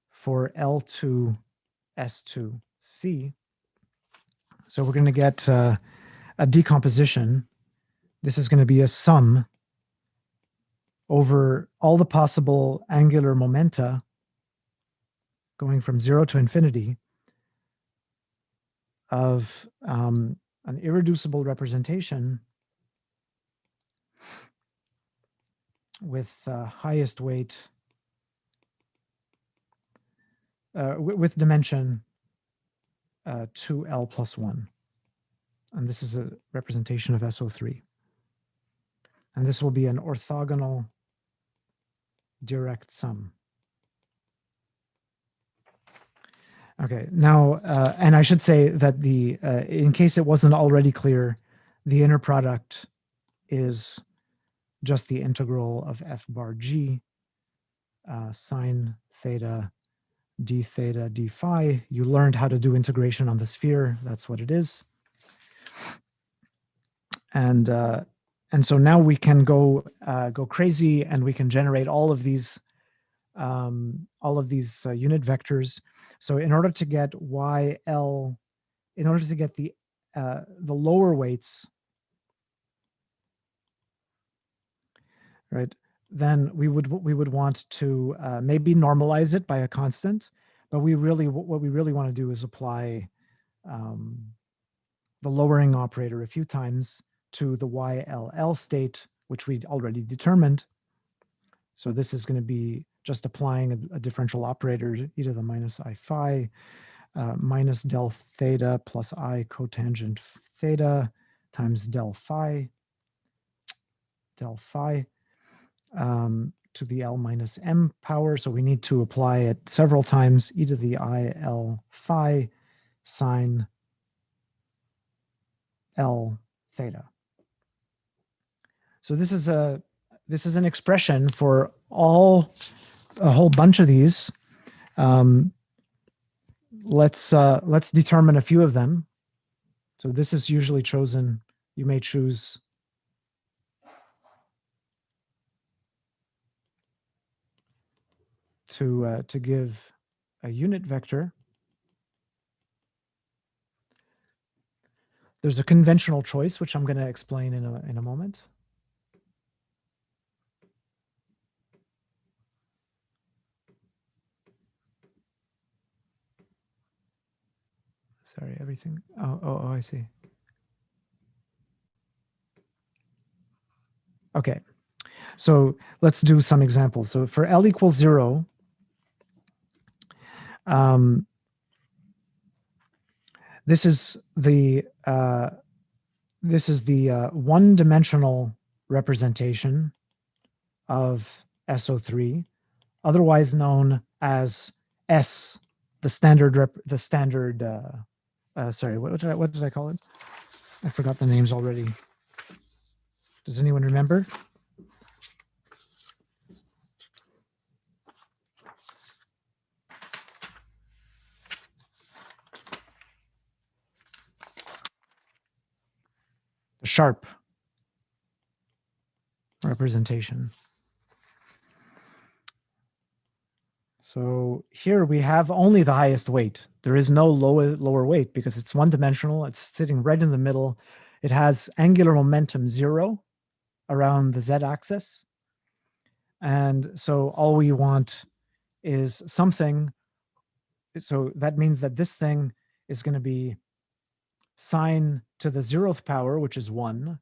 for L2 S2C. So we're going to get a decomposition. This is going to be a sum over all the possible angular momenta going from 0 to infinity of an irreducible representation with highest weight with dimension 2L plus 1. And this is a representation of SO3. And this will be an orthogonal direct sum. Okay, now, and I should say that in case it wasn't already clear, the inner product is just the integral of f bar g sine theta d theta d phi. You learned how to do integration on the sphere. That's what it is. And so now we can go crazy, and we can generate all of these unit vectors. So in order to get YL, in order to get the lower weights, right, then we would want to maybe normalize it by a constant, but what we really want to do is apply the lowering operator a few times to the YLL state, which we already determined. So this is going to be just applying a differential operator, e to the minus I phi minus del theta plus I cotangent theta times del phi to the L minus M power. So we need to apply it several times, e to the I L phi sine L theta. So this is an expression for a whole bunch of these. Let's determine a few of them. So this is usually chosen. You may choose to give a unit vector. There's a conventional choice, which I'm going to explain in a moment. Sorry, everything. Oh, I see. Okay, so let's do some examples. So for L equals 0, this is the one-dimensional representation of SO3, otherwise known as S, the standard. Sorry, what did I call it? I forgot the names already. Does anyone remember? The sharp representation. So here we have only the highest weight. There is no lower weight because it's one-dimensional. It's sitting right in the middle. It has angular momentum 0 around the z-axis. And so all we want is something. So that means that this thing is going to be sine to the 0th power, which is 1,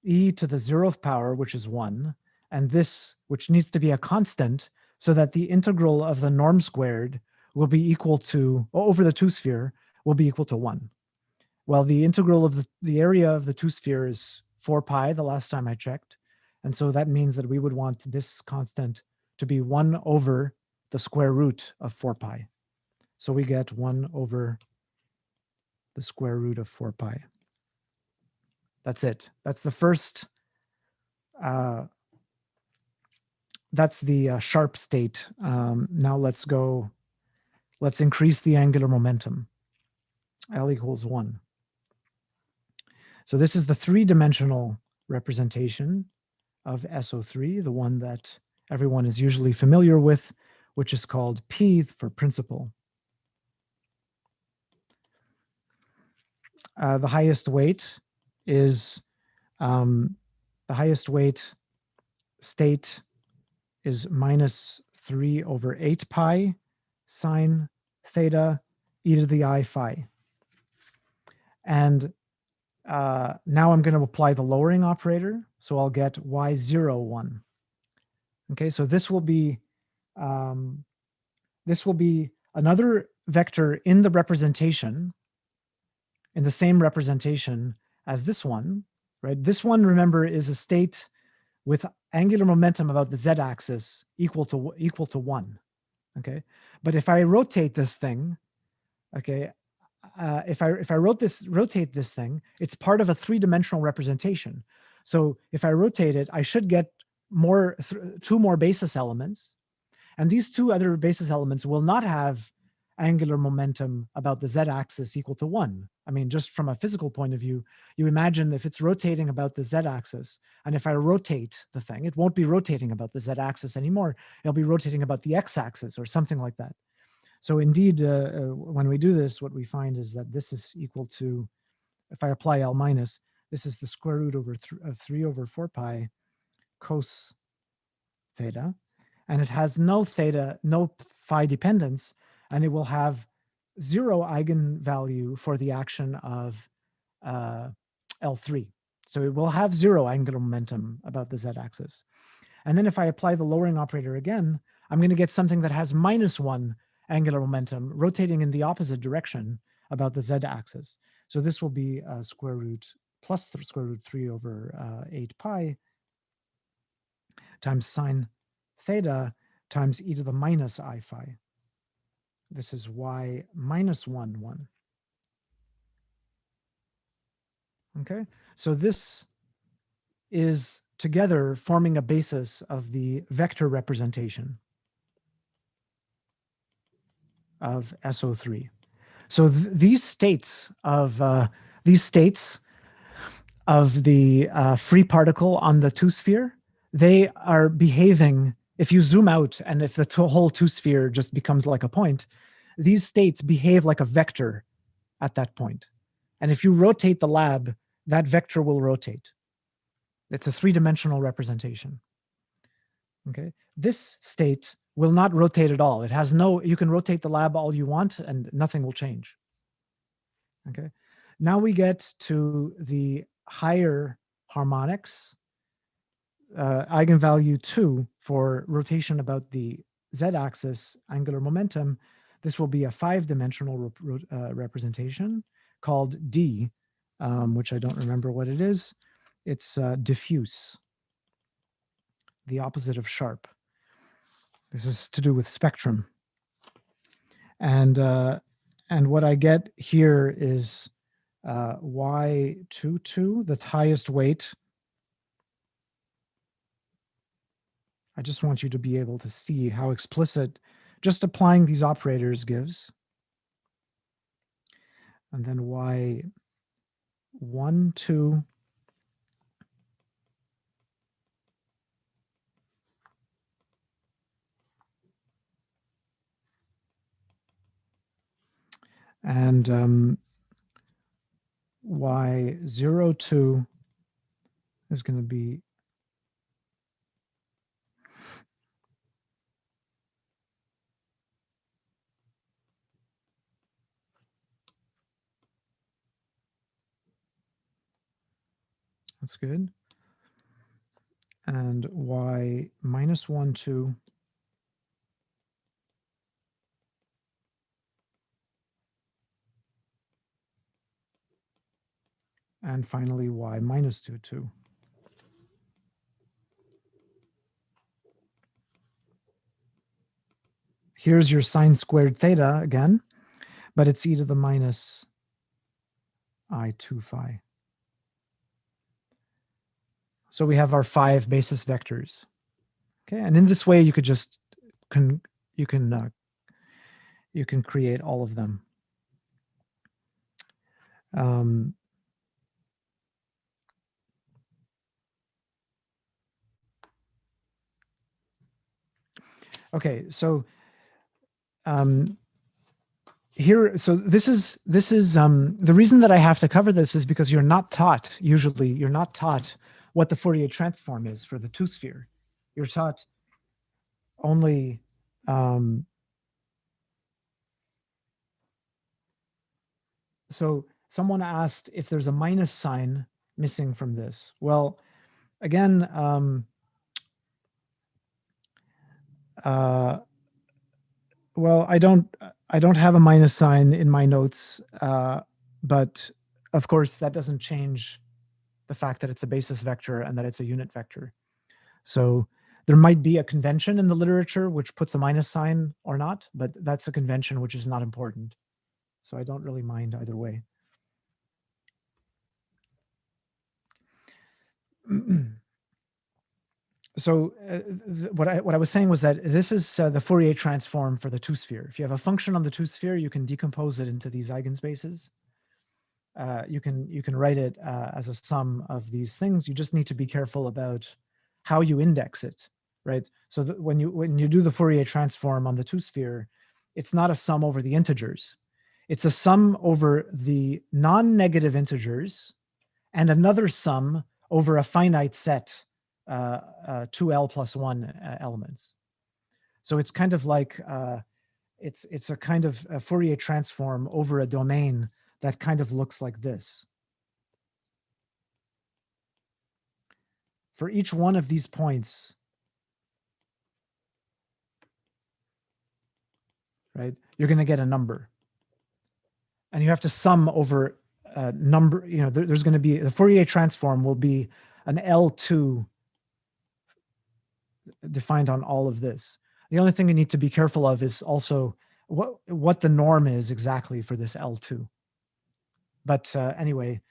e to the 0th power, which is 1, and this, which needs to be a constant, so that the integral of the norm squared will be equal to, over the two-sphere, will be equal to 1. Well, the integral of the area of the two-sphere is 4 pi the last time I checked. And so that means that we would want this constant to be 1 over the square root of 4 pi. So we get 1 over the square root of 4 pi. That's it. That's the first, that's the sharp state. Now let's increase the angular momentum. L equals 1. So this is the three-dimensional representation of SO3, the one that everyone is usually familiar with, which is called P for principal. The highest weight is, the highest weight state is minus 3 over 8 pi sine theta e to the I phi. And now I'm going to apply the lowering operator. So I'll get y0, 1. Okay, so this will be another vector in the representation, in the same representation as this one, right? This one, remember, is a state with angular momentum about the z-axis equal to 1. Okay, but if I rotate this thing, okay, if I rotate this thing, it's part of a three-dimensional representation. So if I rotate it, I should get two more basis elements, and these two other basis elements will not have angular momentum about the z-axis equal to 1. I mean, just from a physical point of view, you imagine if it's rotating about the z-axis, and if I rotate the thing, it won't be rotating about the z-axis anymore. It'll be rotating about the x-axis or something like that. So indeed, when we do this, what we find is that this is equal to, if I apply L minus, this is the square root of 3 over 4 pi cos theta, and it has no theta, no phi dependence, and it will have 0 eigenvalue for the action of L3. So it will have 0 angular momentum about the z-axis. And then if I apply the lowering operator again, I'm going to get something that has -1 angular momentum rotating in the opposite direction about the z-axis. So this will be square root plus square root 3 over 8 pi times sine theta times e to the minus I phi. This is y minus 1, 1. Okay, so this is together forming a basis of the vector representation of SO3. So these states of the free particle on the two-sphere, they are behaving, if you zoom out and if the whole two-sphere just becomes like a point, these states behave like a vector at that point. And if you rotate the lab, that vector will rotate. It's a three-dimensional representation. Okay, this state will not rotate at all. It has no, you can rotate the lab all you want and nothing will change. Okay, now we get to the higher harmonics, eigenvalue 2 for rotation about the z-axis angular momentum. This will be a 5-dimensional representation called D, which I don't remember what it is. It's diffuse, the opposite of sharp. This is to do with spectrum. And what I get here is y22, the highest weight. I just want you to be able to see how explicit just applying these operators gives. And then y12 and y02 is going to be That's good. And y minus 1, 2. And finally, y minus 2, 2. Here's your sine squared theta again, but it's e to the minus I2 phi. So we have our 5 basis vectors. Okay, and in this way, you could just you can create all of them. Okay, so here, so this is the reason that I have to cover this is because you're not taught, usually you're not taught what the Fourier transform is for the two-sphere. You're taught only so someone asked if there's a minus sign missing from this. Well, again, well, I don't have a minus sign in my notes, but of course that doesn't change the fact that it's a basis vector and that it's a unit vector. So there might be a convention in the literature which puts a minus sign or not, but that's a convention which is not important. So I don't really mind either way. So what I was saying was that this is the Fourier transform for the two-sphere. If you have a function on the two-sphere, you can decompose it into these eigenspaces. You can write it as a sum of these things. You just need to be careful about how you index it, right? So that when you do the Fourier transform on the two-sphere, it's not a sum over the integers. It's a sum over the non-negative integers and another sum over a finite set, 2L plus 1 elements. So it's kind of like, it's a kind of a Fourier transform over a domain that kind of looks like this. For each one of these points, right, you're going to get a number. And you have to sum over a number, you know, there's going to be, the Fourier transform will be an L2 defined on all of this. The only thing you need to be careful of is also what the norm is exactly for this L2. But anyway,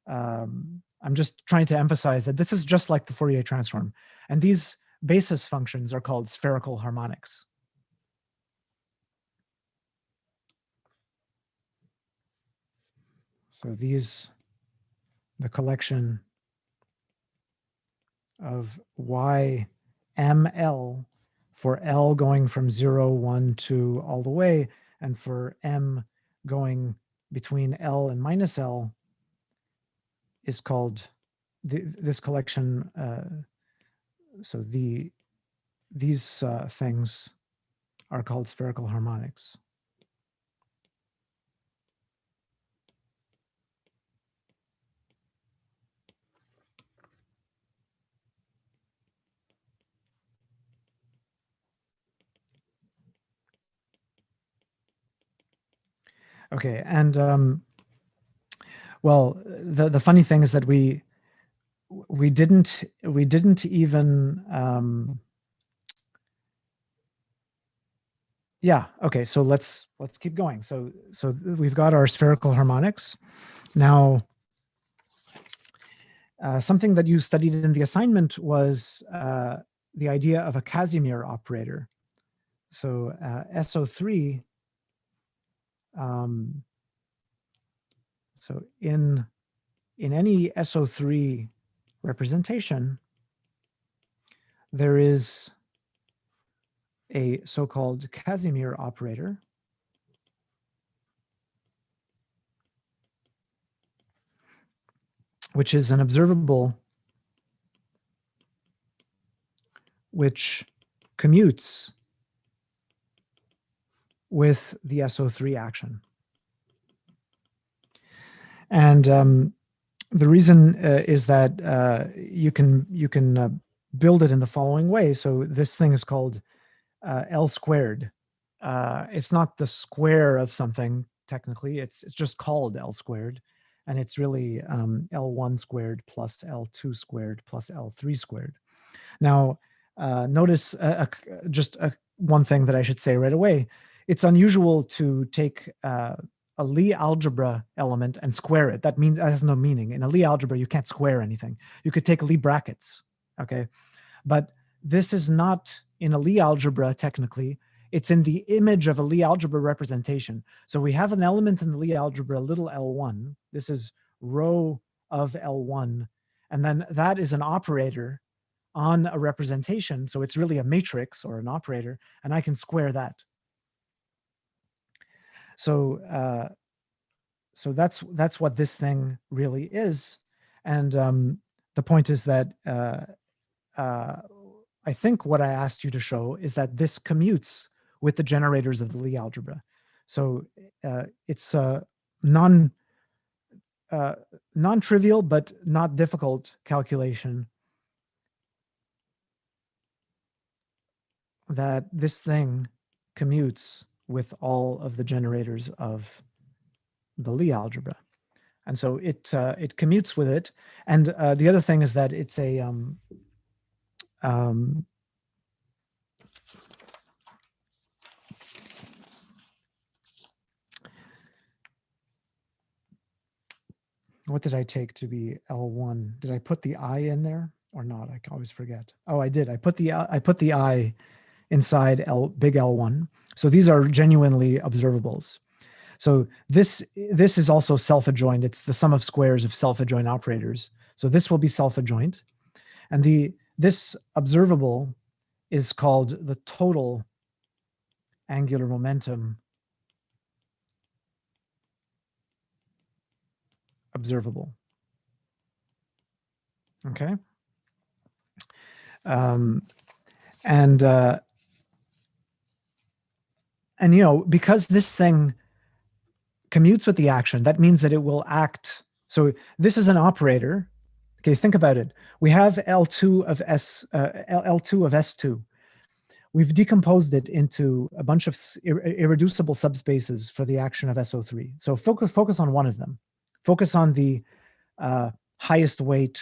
I'm just trying to emphasize that this is just like the Fourier transform. And these basis functions are called spherical harmonics. So these, the collection of YML for L going from 0, 1, 2, all the way, and for M going between L and minus L is called this collection. So these things are called spherical harmonics. Okay, and well, the funny thing is that we didn't even yeah, okay, so let's keep going. So we've got our spherical harmonics. Now, something that you studied in the assignment was the idea of a Casimir operator. So SO3, so in any SO3 representation, there is a so-called Casimir operator, which is an observable which commutes with the SO3 action. And The reason is that you can build it in the following way. So this thing is called L squared. It's not the square of something technically. It's just called L squared, and it's really L1 squared plus L2 squared plus L3 squared. Now, notice just one thing that I should say right away. It's unusual to take a Li algebra element and square it. That has no meaning. In a Li algebra, you can't square anything. You could take Li brackets, okay? But this is not in a Li algebra technically. It's in the image of a Li algebra representation. So we have an element in the Li algebra, little L1. This is rho of L1. And then that is an operator on a representation. So it's really a matrix or an operator, and I can square that. So so that's what this thing really is. And the point is that I think what I asked you to show is that this commutes with the generators of the Li algebra. So it's a non-trivial but not difficult calculation that this thing commutes with all of the generators of the Li algebra. And so it commutes with it. And the other thing is that it's a what did I take to be L1? Did I put the I in there or not? I always forget. Oh, I did. I put the I inside big L1. So these are genuinely observables. So this is also self-adjoint. It's the sum of squares of self-adjoint operators. So this will be self-adjoint. And this observable is called the total angular momentum observable. Okay. And you know, because this thing commutes with the action, that means that it will act. So this is an operator. Okay, think about it. We have L2 of S2. We've decomposed it into a bunch of irreducible subspaces for the action of SO3. So focus on one of them. Focus on the highest weight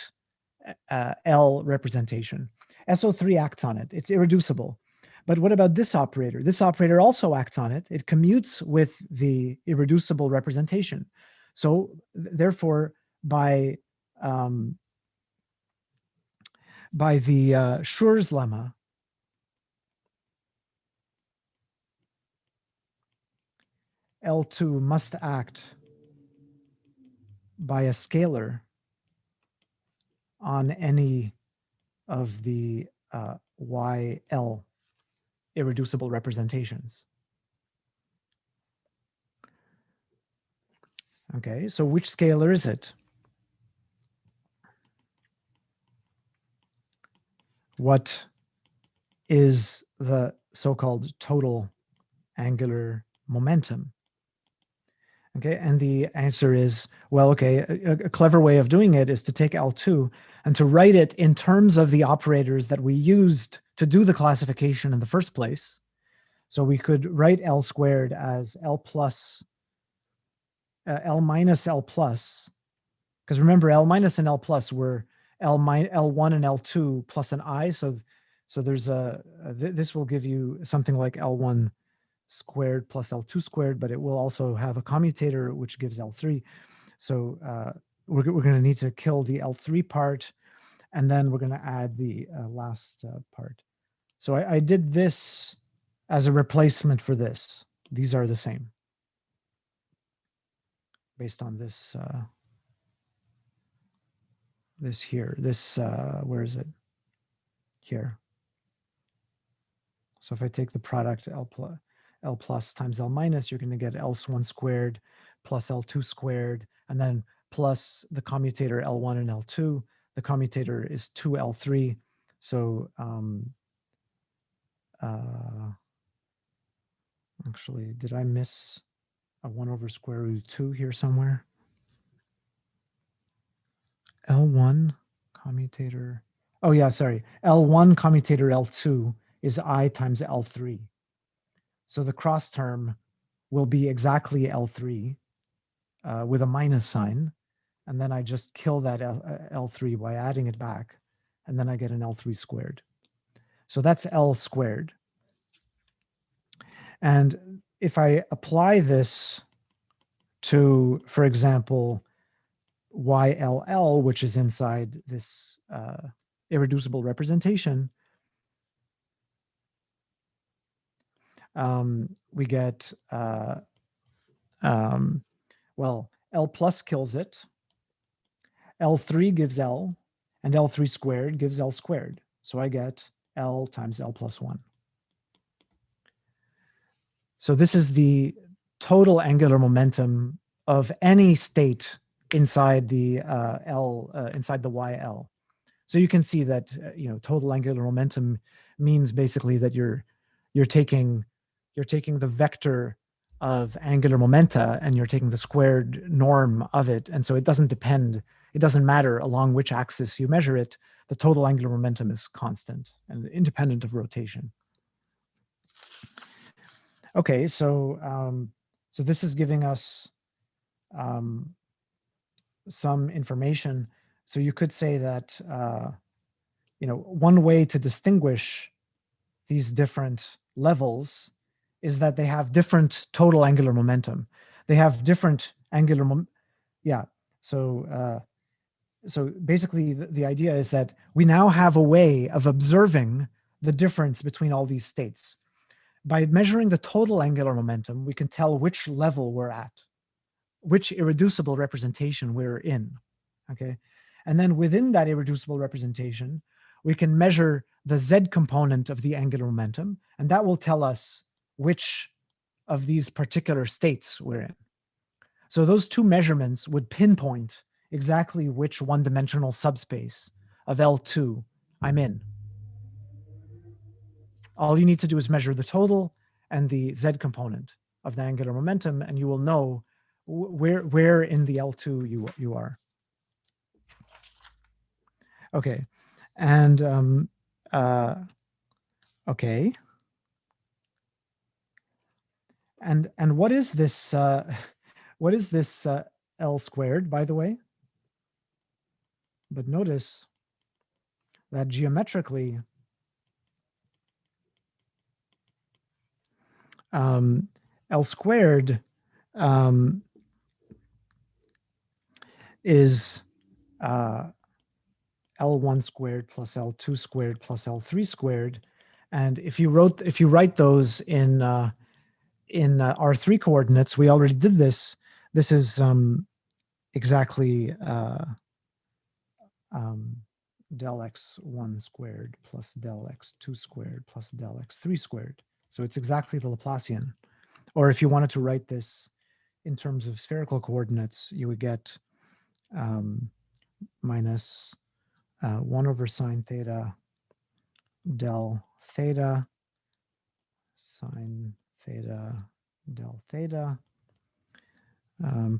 L representation. SO3 acts on it. It's irreducible. But what about this operator? This operator also acts on it. It commutes with the irreducible representation. So therefore, by the Schur's lemma, L2 must act by a scalar on any of the YL irreducible representations. Okay, so which scalar is it? What is the so-called total angular momentum? Okay, and the answer is, well, okay, a clever way of doing it is to take L2 and to write it in terms of the operators that we used to do the classification in the first place. So we could write L squared as L plus, L minus L plus, because remember L minus and L plus were L1 and L2 plus an I. So there's this will give you something like L1 squared plus L2 squared, but it will also have a commutator which gives L3. So we're going to need to kill the L3 part, and then we're going to add the last part. So I did this as a replacement for this. These are the same based on this this here. This where is it? Here. So if I take the product L plus times L minus, you're going to get L1 squared plus L2 squared, and then plus the commutator L1 and L2. The commutator is 2L3. So actually, did I miss a 1 over square root 2 here somewhere? L1 commutator. Oh yeah, sorry. L1 commutator L2 is I times L3. So the cross term will be exactly L3 with a minus sign. And then I just kill that L3 by adding it back. And then I get an L3 squared. So that's L squared. And if I apply this to, for example, YLL, which is inside this irreducible representation, we get, well, L plus kills it, L3 gives L, and L3 squared gives L squared. So I get L times L plus 1. So this is the total angular momentum of any state inside the inside the YL. So you can see that total angular momentum means basically that you're taking the vector of angular momenta and you're taking the squared norm of it, and so it doesn't matter along which axis you measure it. The total angular momentum is constant and independent of rotation. Okay, so so this is giving us some information. So you could say that one way to distinguish these different levels is that they have different total angular momentum. They have different angular so basically the idea is that we now have a way of observing the difference between all these states. By measuring the total angular momentum, we can tell which level we're at, which irreducible representation we're in, okay? And then within that irreducible representation, we can measure the Z component of the angular momentum, and that will tell us which of these particular states we're in. So those two measurements would pinpoint exactly which one-dimensional subspace of L2 I'm in. All you need to do is measure the total and the Z component of the angular momentum, and you will know where in the L2 you are. Okay, and okay, and what is this? What is this L squared, by the way? But notice that geometrically, L squared is L1 squared plus L2 squared plus L3 squared, and if you write those in R3 coordinates, we already did this. This is exactly del x1 squared plus del x2 squared plus del x3 squared. So it's exactly the Laplacian. Or if you wanted to write this in terms of spherical coordinates, you would get minus 1 over sine theta del theta sine theta del theta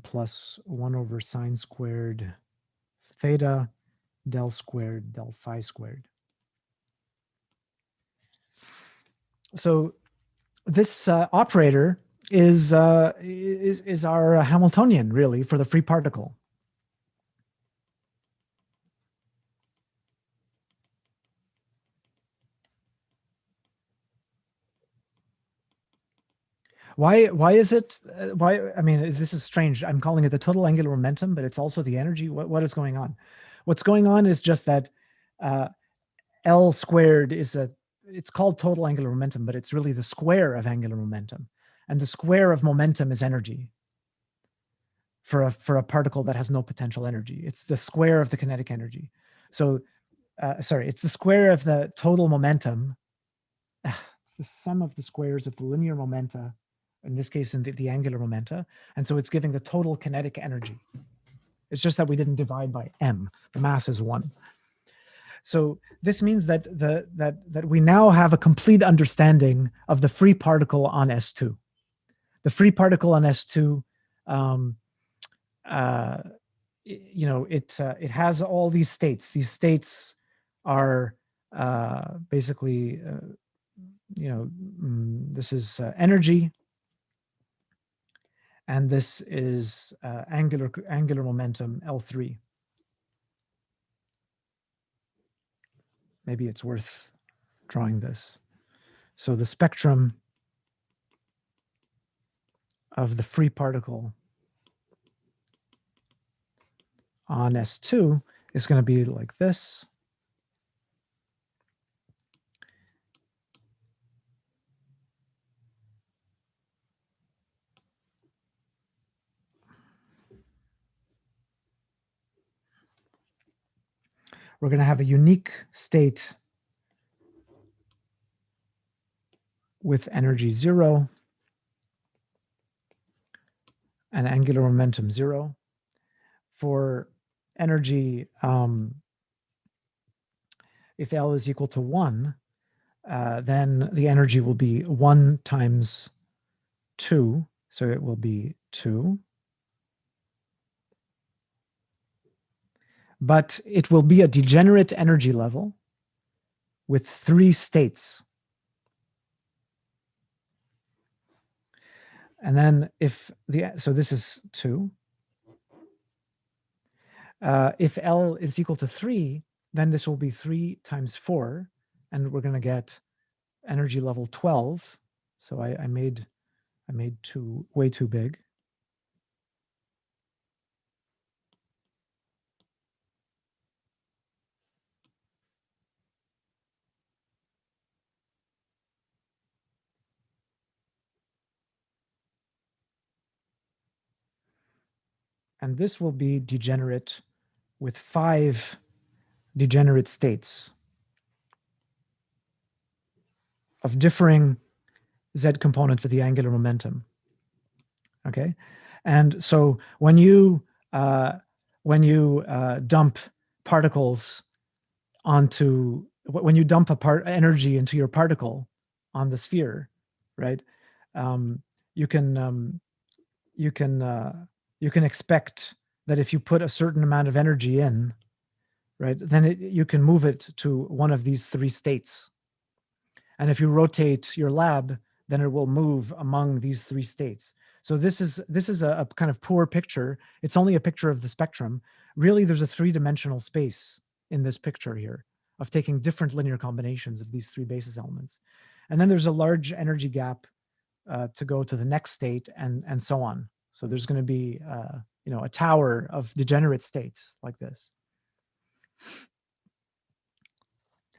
plus 1 over sine squared theta del squared del phi squared. So this operator is our Hamiltonian, really, for the free particle. Why is it? I mean, this is strange. I'm calling it the total angular momentum, but it's also the energy. What is going on? What's going on is just that L squared is it's called total angular momentum, but it's really the square of angular momentum. And the square of momentum is energy for a particle that has no potential energy. It's the square of the kinetic energy. So, sorry, it's the square of the total momentum. It's the sum of the squares of the linear momenta, in this case, in the angular momenta. And so it's giving the total kinetic energy. It's just that we didn't divide by m. The mass is 1. So this means that that we now have a complete understanding of the free particle on S2. The free particle on S2 it has all these states. These states are basically, this is energy, and this is angular momentum L3. Maybe it's worth drawing this. So the spectrum of the free particle on S2 is going to be like this. We're going to have a unique state with energy 0 and angular momentum 0. For energy, if L is equal to 1, then the energy will be 1 times 2. So it will be 2. But it will be a degenerate energy level with 3 states. And then so this is 2. If L is equal to 3, then this will be 3 times 4, and we're going to get energy level 12. So I made 2 way too big. And this will be degenerate with 5 degenerate states of differing z component for the angular momentum. Okay, and so when you dump particles onto, when you dump energy into your particle on the sphere, right? You can expect that if you put a certain amount of energy in, right, then you can move it to one of these 3 states. And if you rotate your lab, then it will move among these 3 states. So this is a kind of poor picture. It's only a picture of the spectrum. Really, there's a 3-dimensional space in this picture here of taking different linear combinations of these 3 basis elements. And then there's a large energy gap to go to the next state, and so on. So there's going to be a tower of degenerate states like this.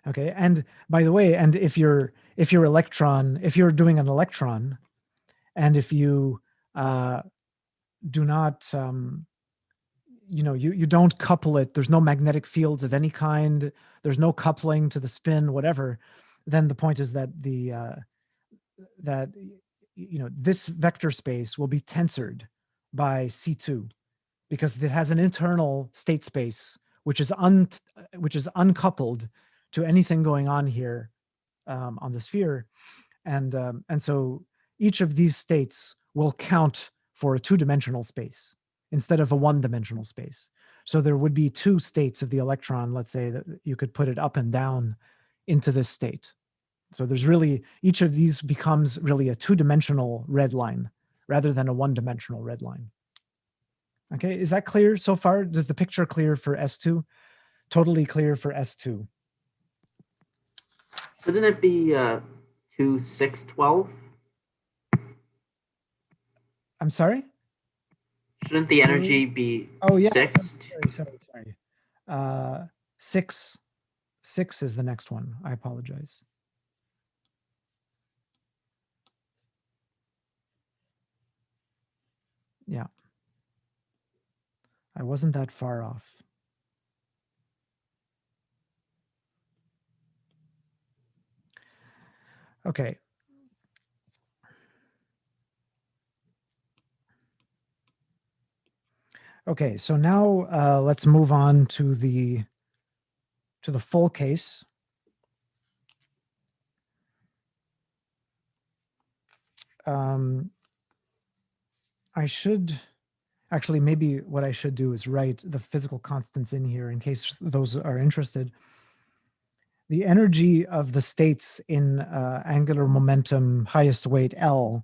Okay, and by the way, and if you're doing an electron, and if you do not, you don't couple it, there's no magnetic fields of any kind, there's no coupling to the spin, whatever, then the point is that this vector space will be tensored by C2 because it has an internal state space which is uncoupled to anything going on here on the sphere, and so each of these states will count for a 2-dimensional space instead of a 1-dimensional space. So there would be 2 states of the electron. Let's say that you could put it up and down into this state. So there's really, each of these becomes really a 2-dimensional red line rather than a 1-dimensional red line. Okay, is that clear so far? Does the picture clear for S2? Totally clear for S2. Shouldn't it be 2, 6, 12? I'm sorry? Shouldn't the energy be 6? Sorry. 6 is the next one. I apologize. Yeah. I wasn't that far off. Okay. Okay, so now let's move on to the full case. I should Actually, maybe what I should do is write the physical constants in here in case those are interested. The energy of the states in angular momentum highest weight L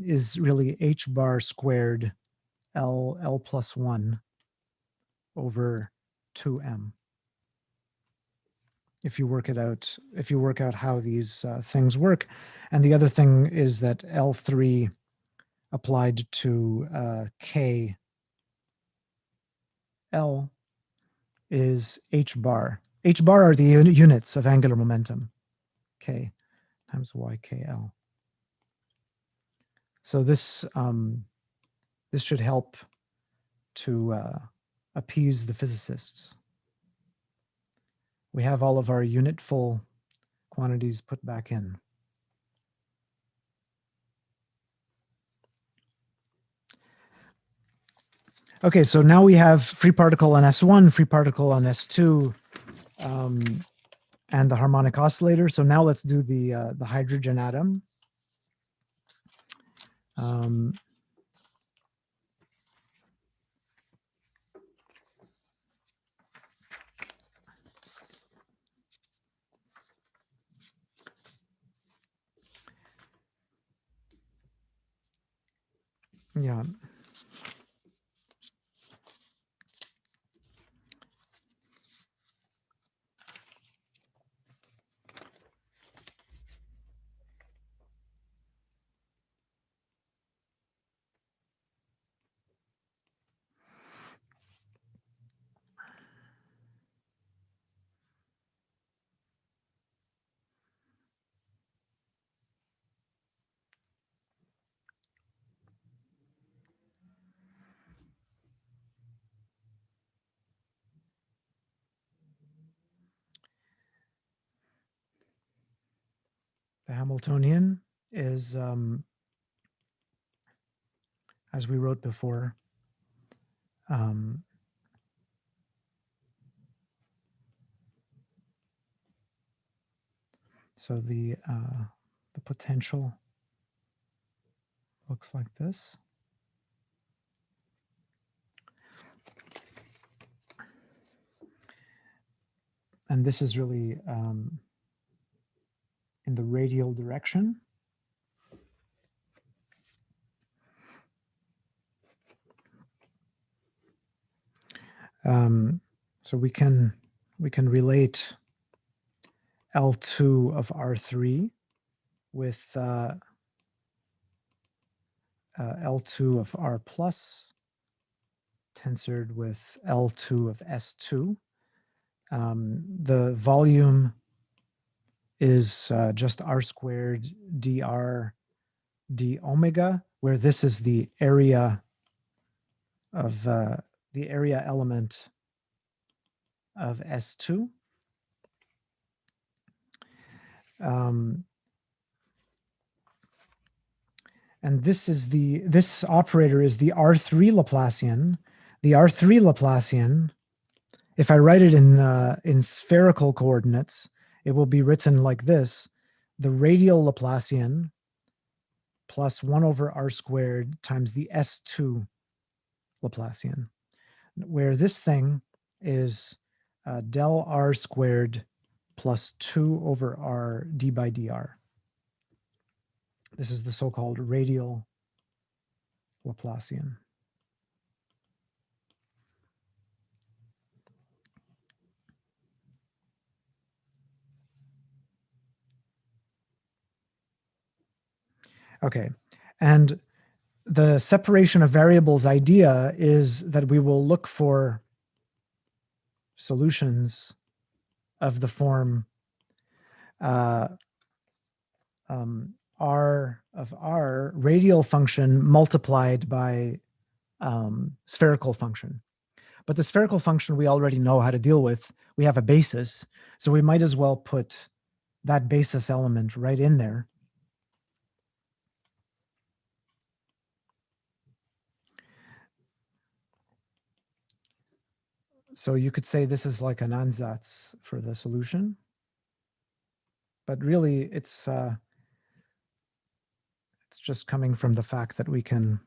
is really h bar squared L plus 1 over 2m. If you work it out, if you work out how these things work. And the other thing is that L3 applied to K L is h bar. H bar are the units of angular momentum, K times YKL. So this this should help to appease the physicists. We have all of our unitful quantities put back in. Okay, so now we have free particle on S1, free particle on S2, and the harmonic oscillator. So now let's do the hydrogen atom. Yeah. The Hamiltonian is, as we wrote before, so the potential looks like this. And this is really in the radial direction. So we can relate L2 of R3 with L2 of R plus tensored with L2 of S2. The volume is just R squared dr d omega, where this is the area of the area element of S2. And this operator is the R3 Laplacian. The R3 Laplacian, if I write it in spherical coordinates, it will be written like this: the radial Laplacian plus 1 over R squared times the S2 Laplacian, where this thing is del R squared plus 2 over R d by dr. This is the so-called radial Laplacian. Okay, and the separation of variables idea is that we will look for solutions of the form R of R radial function multiplied by spherical function. But the spherical function we already know how to deal with. We have a basis, so we might as well put that basis element right in there. So you could say this is like an ansatz for the solution, but really it's just coming from the fact that we can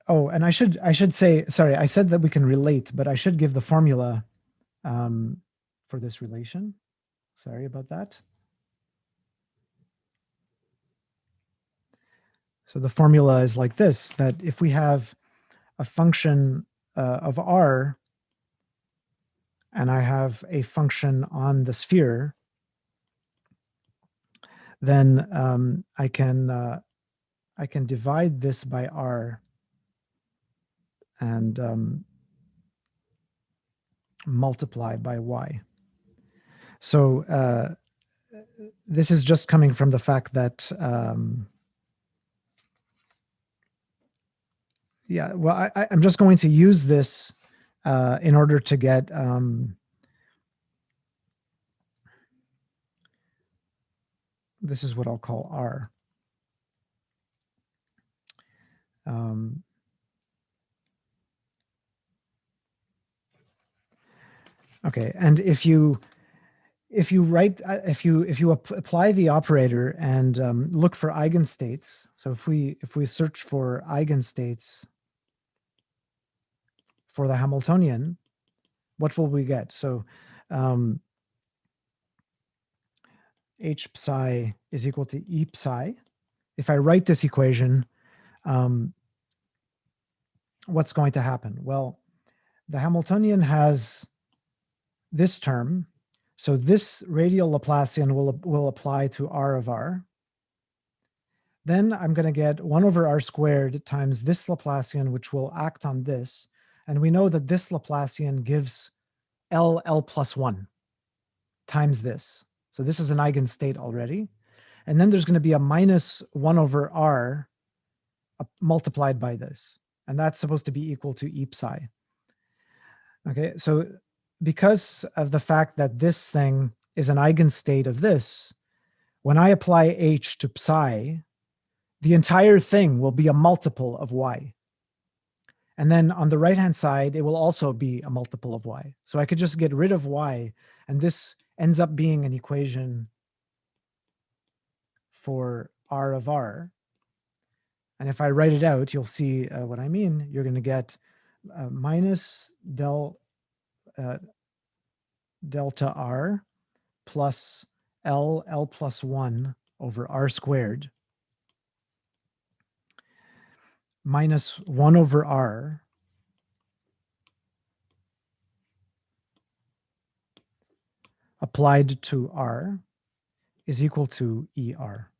Oh, and I should say, sorry, I said that we can relate, but I should give the formula for this relation. Sorry about that. So the formula is like this, that if we have a function of R and I have a function on the sphere, then I can divide this by R and multiply by Y. So this is just coming from the fact that, yeah, well, I'm just going to use this in order to get this is what I'll call R. Okay, and if you apply the operator and look for eigenstates, so if we search for eigenstates for the Hamiltonian, what will we get? So H psi is equal to E psi. If I write this equation, what's going to happen? Well, the Hamiltonian has this term. So this radial Laplacian will apply to R of R. Then I'm going to get 1 over R squared times this Laplacian, which will act on this. And we know that this Laplacian gives L plus 1 times this. So this is an eigenstate already. And then there's going to be a minus 1 over R multiplied by this. And that's supposed to be equal to E psi. Okay, so because of the fact that this thing is an eigenstate of this, when I apply H to psi, the entire thing will be a multiple of Y. And then on the right-hand side, it will also be a multiple of Y. So I could just get rid of Y, and this ends up being an equation for R of R. And if I write it out, you'll see what I mean. You're going to get minus delta R plus L plus 1 over R squared minus 1 over R applied to R is equal to ER.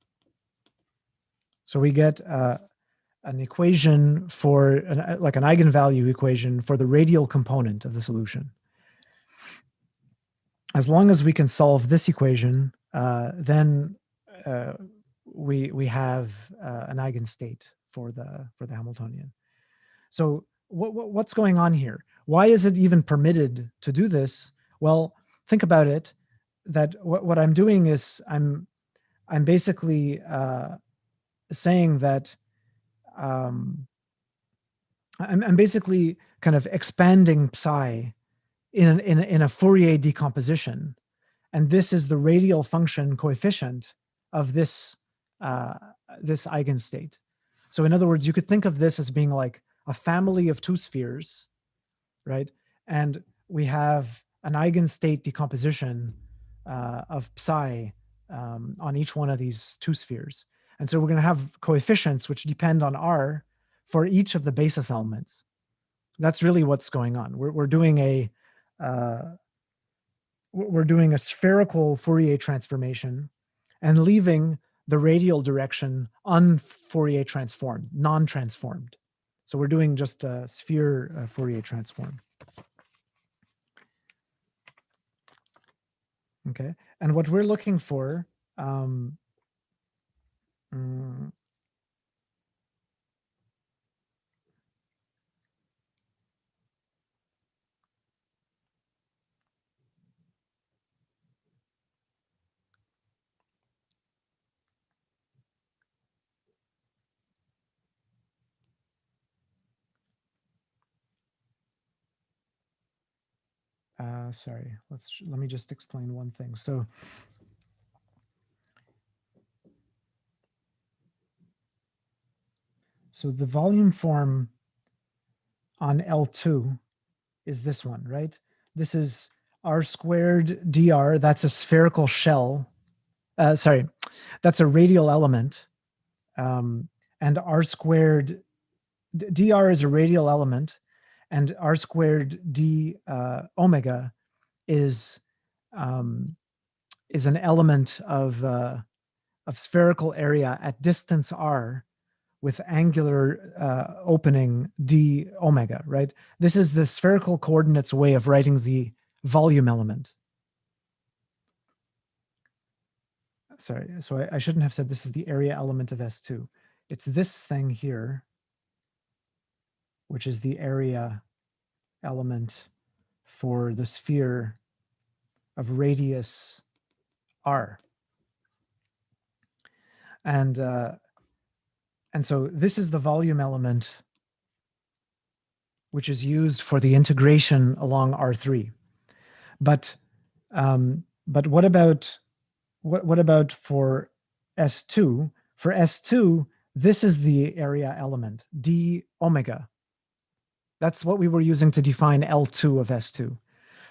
So we get an equation for like an eigenvalue equation for the radial component of the solution. As long as we can solve this equation, then we have an eigenstate for the Hamiltonian. So what's going on here? Why is it even permitted to do this? Well, think about it. That what I'm doing is I'm basically saying that I'm basically kind of expanding psi in a Fourier decomposition, and this is the radial function coefficient of this this eigenstate. So in other words, you could think of this as being like a family of two spheres, right? And we have an eigenstate decomposition of psi on each one of these two spheres. And so we're going to have coefficients which depend on R for each of the basis elements. That's really what's going on. We're doing a spherical Fourier transformation and leaving the radial direction un-Fourier transformed, non-transformed. So we're doing just a sphere Fourier transform. Okay, and what we're looking for, sorry, let me just explain one thing. So the volume form on L2 is this one, right? This is r squared dr. That's a spherical shell. Sorry, that's a radial element. And r squared dr is a radial element, and r squared d omega is an element of spherical area at distance r with angular opening d omega, right? This is the spherical coordinates way of writing the volume element. Sorry, so I shouldn't have said this is the area element of S2. It's this thing here, which is the area element for the sphere of radius r. And so this is the volume element which is used for the integration along R3. But what about for S2? For S2, this is the area element, d omega. That's what we were using to define L2 of S2.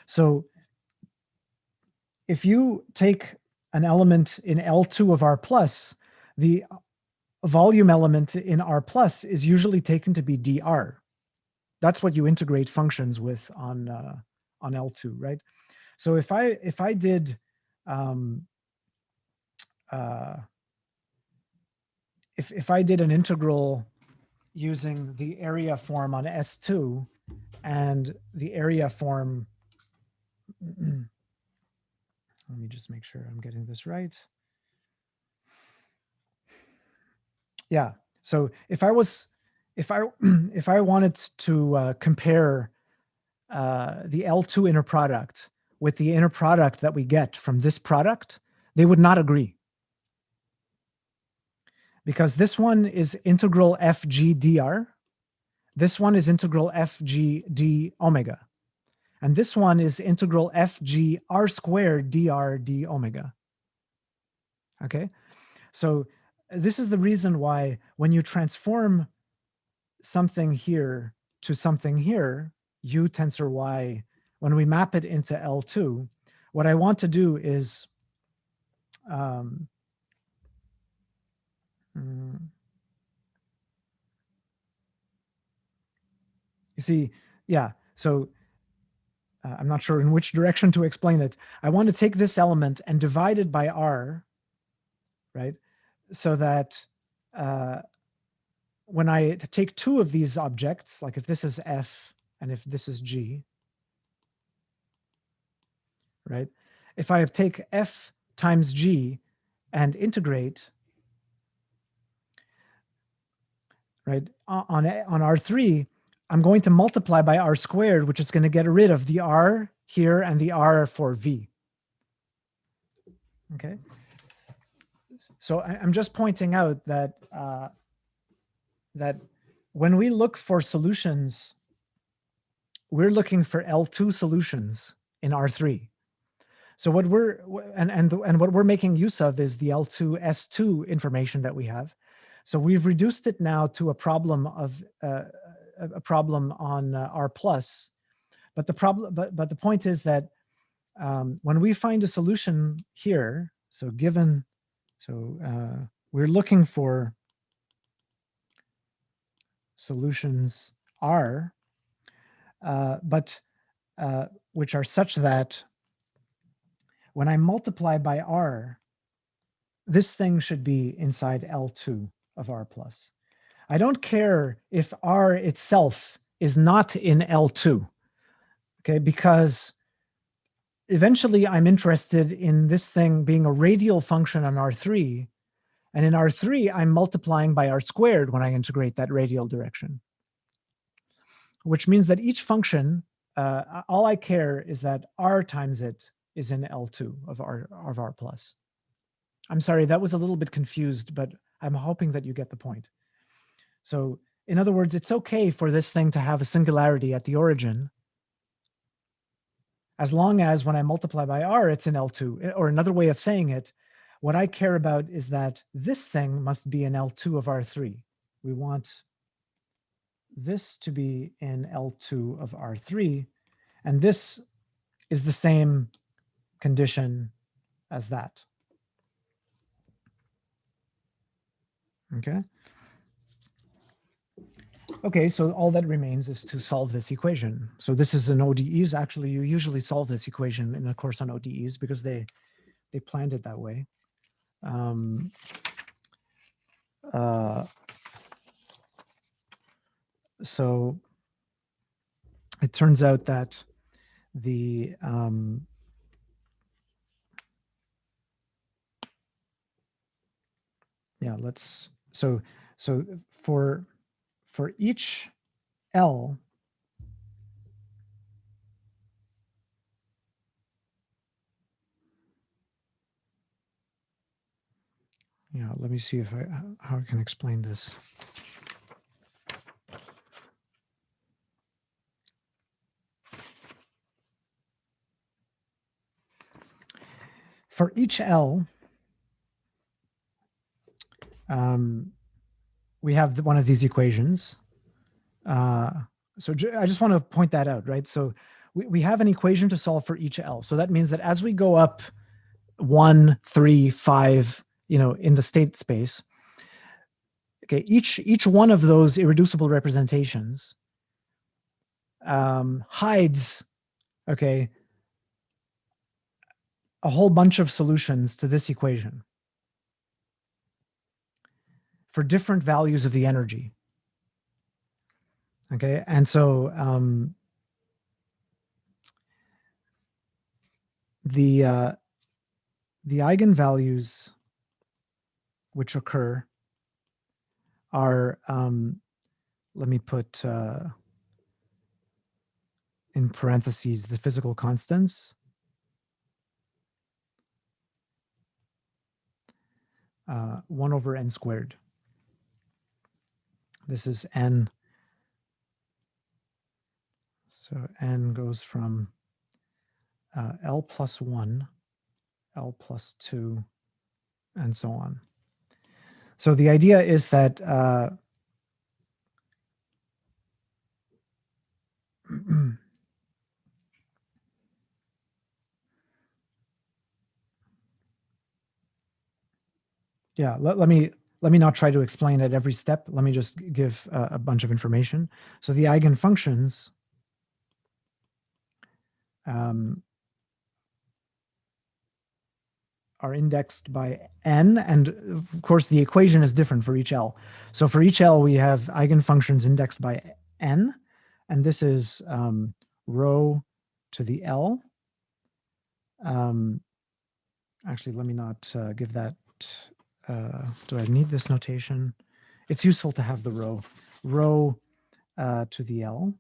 So if you take an element in L2 of R plus, the volume element in R plus is usually taken to be dr. That's what you integrate functions with on L2, right? So if I did if I did an integral using the area form on S2 and the area form, let me just make sure I'm getting this right. Yeah, so if I wanted to compare the L2 inner product with the inner product that we get from this product, they would not agree. Because this one is integral fg dr. This one is integral fg d omega. And this one is integral fg r squared dr d omega. Okay, so this is the reason why when you transform something here to something here, u tensor y, when we map it into L2, what I want to do is you see, yeah, so I'm not sure in which direction to explain it. I want to take this element and divide it by r, right? So that when I take two of these objects, like if this is f and if this is g, right? If I take f times g and integrate, right, on R3, I'm going to multiply by r squared, which is going to get rid of the r here and the r for v. Okay. So I'm just pointing out that that when we look for solutions, we're looking for L2 solutions in R3. So what what we're making use of is the L2 S2 information that we have. So we've reduced it now to a problem of a problem on R plus, but the point is that when we find a solution here, we're looking for solutions R, which are such that when I multiply by R, this thing should be inside L2 of R plus. I don't care if R itself is not in L2, okay, because eventually I'm interested in this thing being a radial function on R3, and in R3, I'm multiplying by R squared when I integrate that radial direction, which means that each function, all I care is that R times it is in L2 of R plus. I'm sorry, that was a little bit confused, but I'm hoping that you get the point. So in other words, it's okay for this thing to have a singularity at the origin, as long as when I multiply by R, it's in L2. Or another way of saying it, what I care about is that this thing must be in L2 of R3. We want this to be in L2 of R3, and this is the same condition as that. Okay. Okay, so all that remains is to solve this equation. So this is an ODEs. Actually, you usually solve this equation in a course on ODEs because they planned it that way. So it turns out that the yeah, let's so for each L, yeah, let me see if how I can explain this. For each L, we have one of these equations. So I just want to point that out, right? So we have an equation to solve for each L. So that means that as we go up 1, 3, 5, in the state space, okay, each one of those irreducible representations hides, okay, a whole bunch of solutions to this equation for different values of the energy. Okay, and so the eigenvalues which occur are, let me put in parentheses the physical constants. 1 over n squared. This is n. So n goes from L plus 1, L plus 2, and so on. So the idea is that yeah, let me not try to explain at every step. Let me just give a bunch of information. So the eigenfunctions are indexed by n, and of course the equation is different for each L. So for each L, we have eigenfunctions indexed by n, and this is rho to the L. Actually, let me not give that. Do I need this notation? It's useful to have the rho to the L.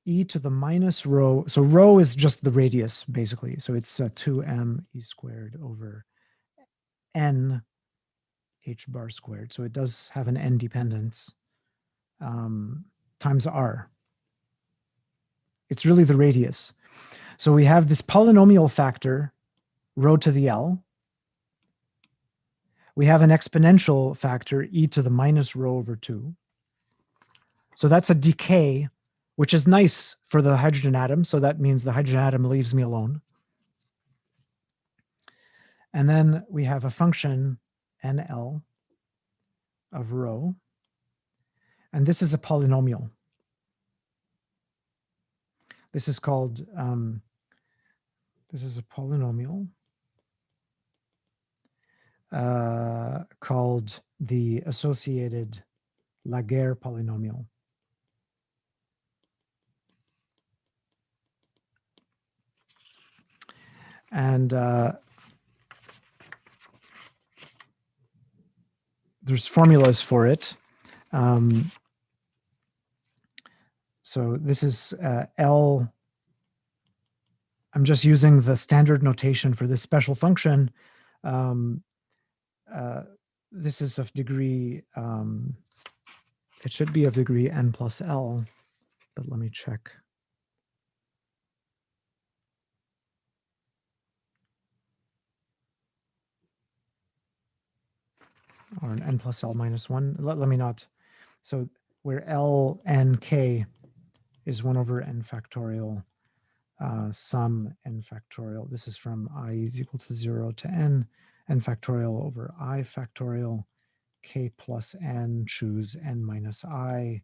E to the minus rho. So rho is just the radius, basically. So it's 2m e squared over n h bar squared. So it does have an n dependence times r. It's really the radius. So we have this polynomial factor, rho to the L. We have an exponential factor, e to the minus rho over 2. So that's a decay, which is nice for the hydrogen atom. So that means the hydrogen atom leaves me alone. And then we have a function NL of rho. And this is a polynomial. This is called, this is a polynomial called the associated Laguerre polynomial. And there's formulas for it. So this is L. I'm just using the standard notation for this special function. This is of degree, it should be of degree n plus L, but let me check. Or an n plus L minus 1. Let me not So where L n k is 1 over n factorial sum n factorial. This is from I is equal to 0 to n factorial over I factorial k plus n, choose n minus I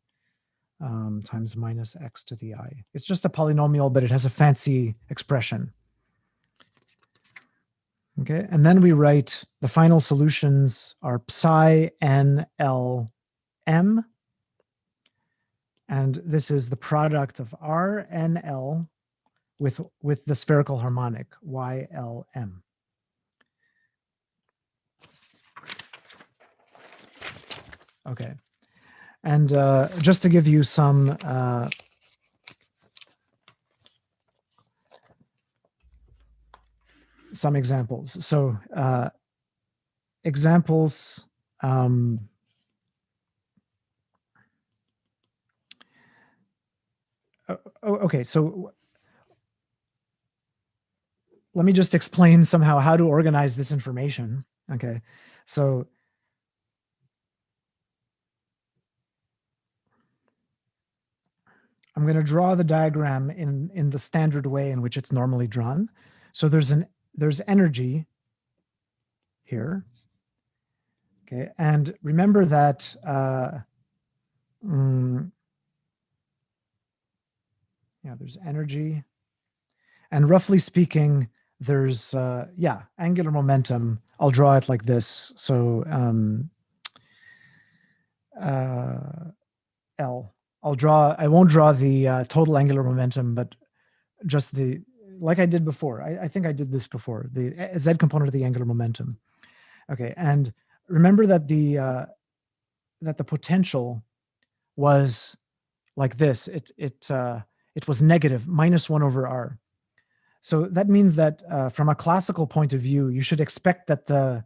times minus x to the I. It's just a polynomial, but it has a fancy expression. Okay, and then we write the final solutions are psi n l m, and this is the product of R n L with the spherical harmonic y l m. Okay, and just to give you some examples. So examples. Okay, so let me just explain somehow how to organize this information. Okay, so I'm going to draw the diagram in the standard way in which it's normally drawn. So there's energy here. Okay, and remember that there's energy, and roughly speaking, there's angular momentum. I'll draw it like this. So L. I won't draw the total angular momentum, but just like I did before. I think I did this before, the Z component of the angular momentum. Okay, and remember that the potential was like this. It was negative, -1 over R. So that means that from a classical point of view, you should expect that the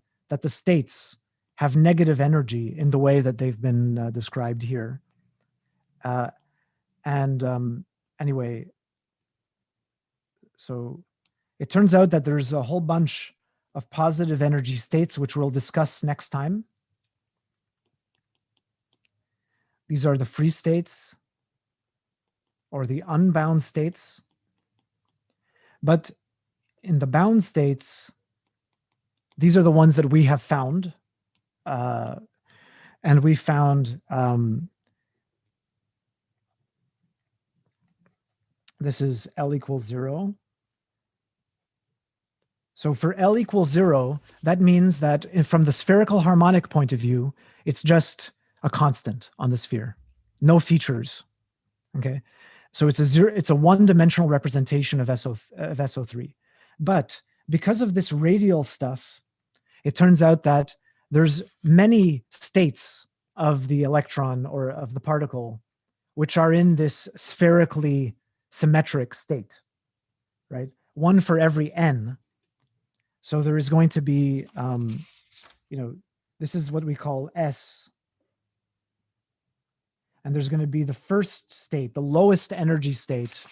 states have negative energy in the way that they've been described here. Anyway, so it turns out that there's a whole bunch of positive energy states, which we'll discuss next time. These are the free states or the unbound states. But in the bound states, these are the ones that we have found. And we found this is L equals 0. So for L equals 0, that means that from the spherical harmonic point of view, it's just a constant on the sphere, no features. Okay, so it's a one-dimensional representation of SO3. But because of this radial stuff, it turns out that there's many states of the electron or of the particle which are in this spherically symmetric state, right? One for every n. So there is going to be, this is what we call S. And there's going to be the first state, the lowest energy state,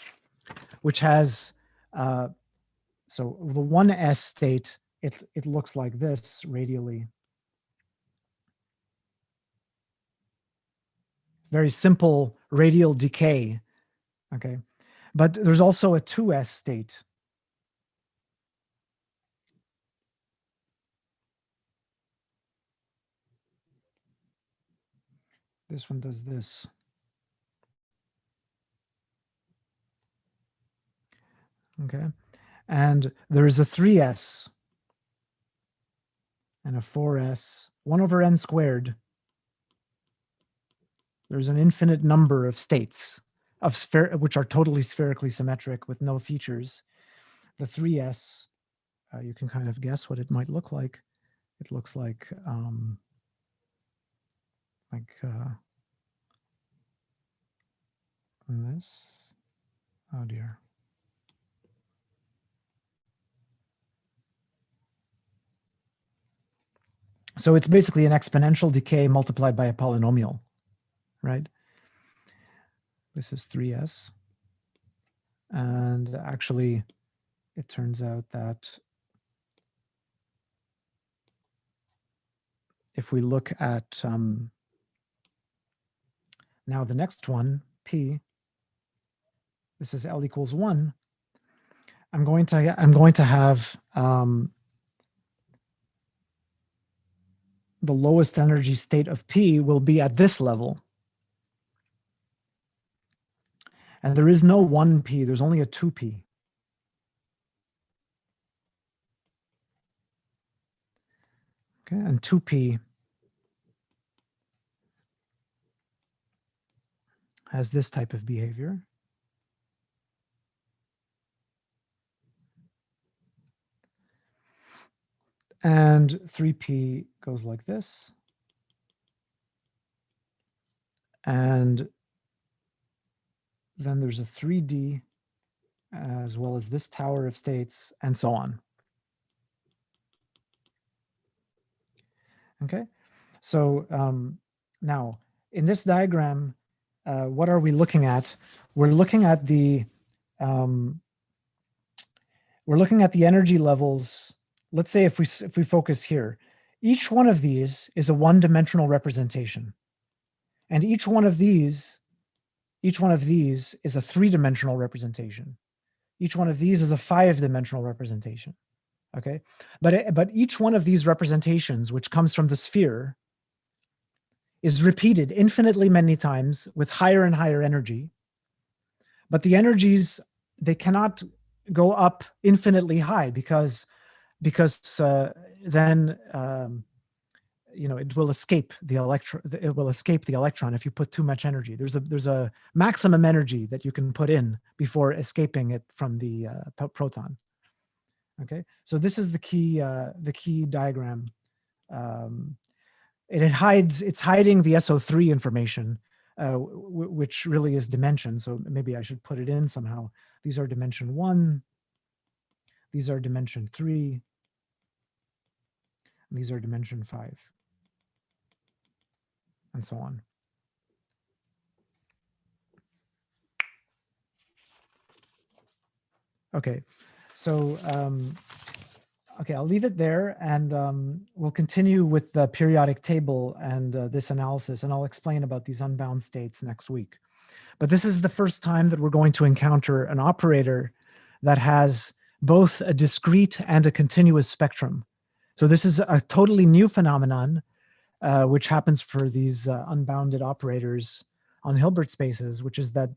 which has, so the 1s state, it looks like this radially. Very simple radial decay, okay? But there's also a 2s state. This one does this. Okay, and there's a 3s and a 4s, 1 over n squared. There's an infinite number of states which are totally spherically symmetric with no features. The 3s, you can kind of guess what it might look like. It looks like this. Oh dear. So it's basically an exponential decay multiplied by a polynomial, right? This is 3s. And actually, it turns out that if we look at now the next one, P, this is L equals 1. I'm going to have the lowest energy state of P will be at this level. And there is no 1P, there's only a 2P. Okay, and 2P has this type of behavior. And 3P goes like this. And then there's a 3D as well as this tower of states and so on. Okay, so now in this diagram, what are we looking at? We're looking at the energy levels. Let's say if we focus here, each one of these is a one-dimensional representation, and each one of these is a three-dimensional representation. Each one of these is a five-dimensional representation. Okay, but each one of these representations, which comes from the sphere, is repeated infinitely many times with higher and higher energy. But the energies, they cannot go up infinitely high because then it will escape the electron. It will escape the electron if you put too much energy. There's a maximum energy that you can put in before escaping it from the proton. Okay, so this is the key diagram. It's hiding the SO3 information, which really is dimension. So maybe I should put it in somehow. These are dimension 1. These are dimension 3. These are dimension 5. And so on. Okay, so okay, I'll leave it there, and we'll continue with the periodic table and this analysis, and I'll explain about these unbound states next week. But this is the first time that we're going to encounter an operator that has both a discrete and a continuous spectrum. So this is a totally new phenomenon, which happens for these unbounded operators on Hilbert spaces, which is that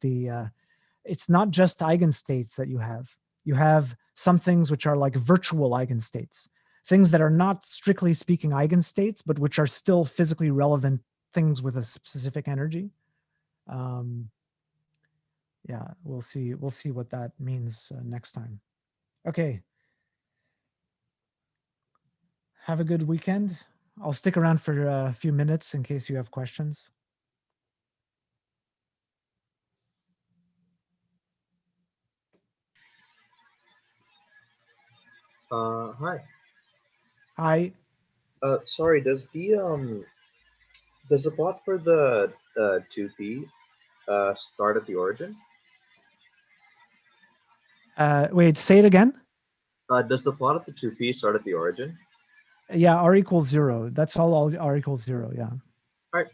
it's not just eigenstates that you have. You have some things which are like virtual eigenstates, things that are not strictly speaking eigenstates, but which are still physically relevant things with a specific energy. Yeah, we'll see what that means next time. Okay. Have a good weekend. I'll stick around for a few minutes in case you have questions. Hi. Hi. Sorry, does the plot for the 2P start at the origin? Wait, say it again. Does the plot of the 2P start at the origin? Yeah, r equals 0. That's all R equals 0. Yeah. All right.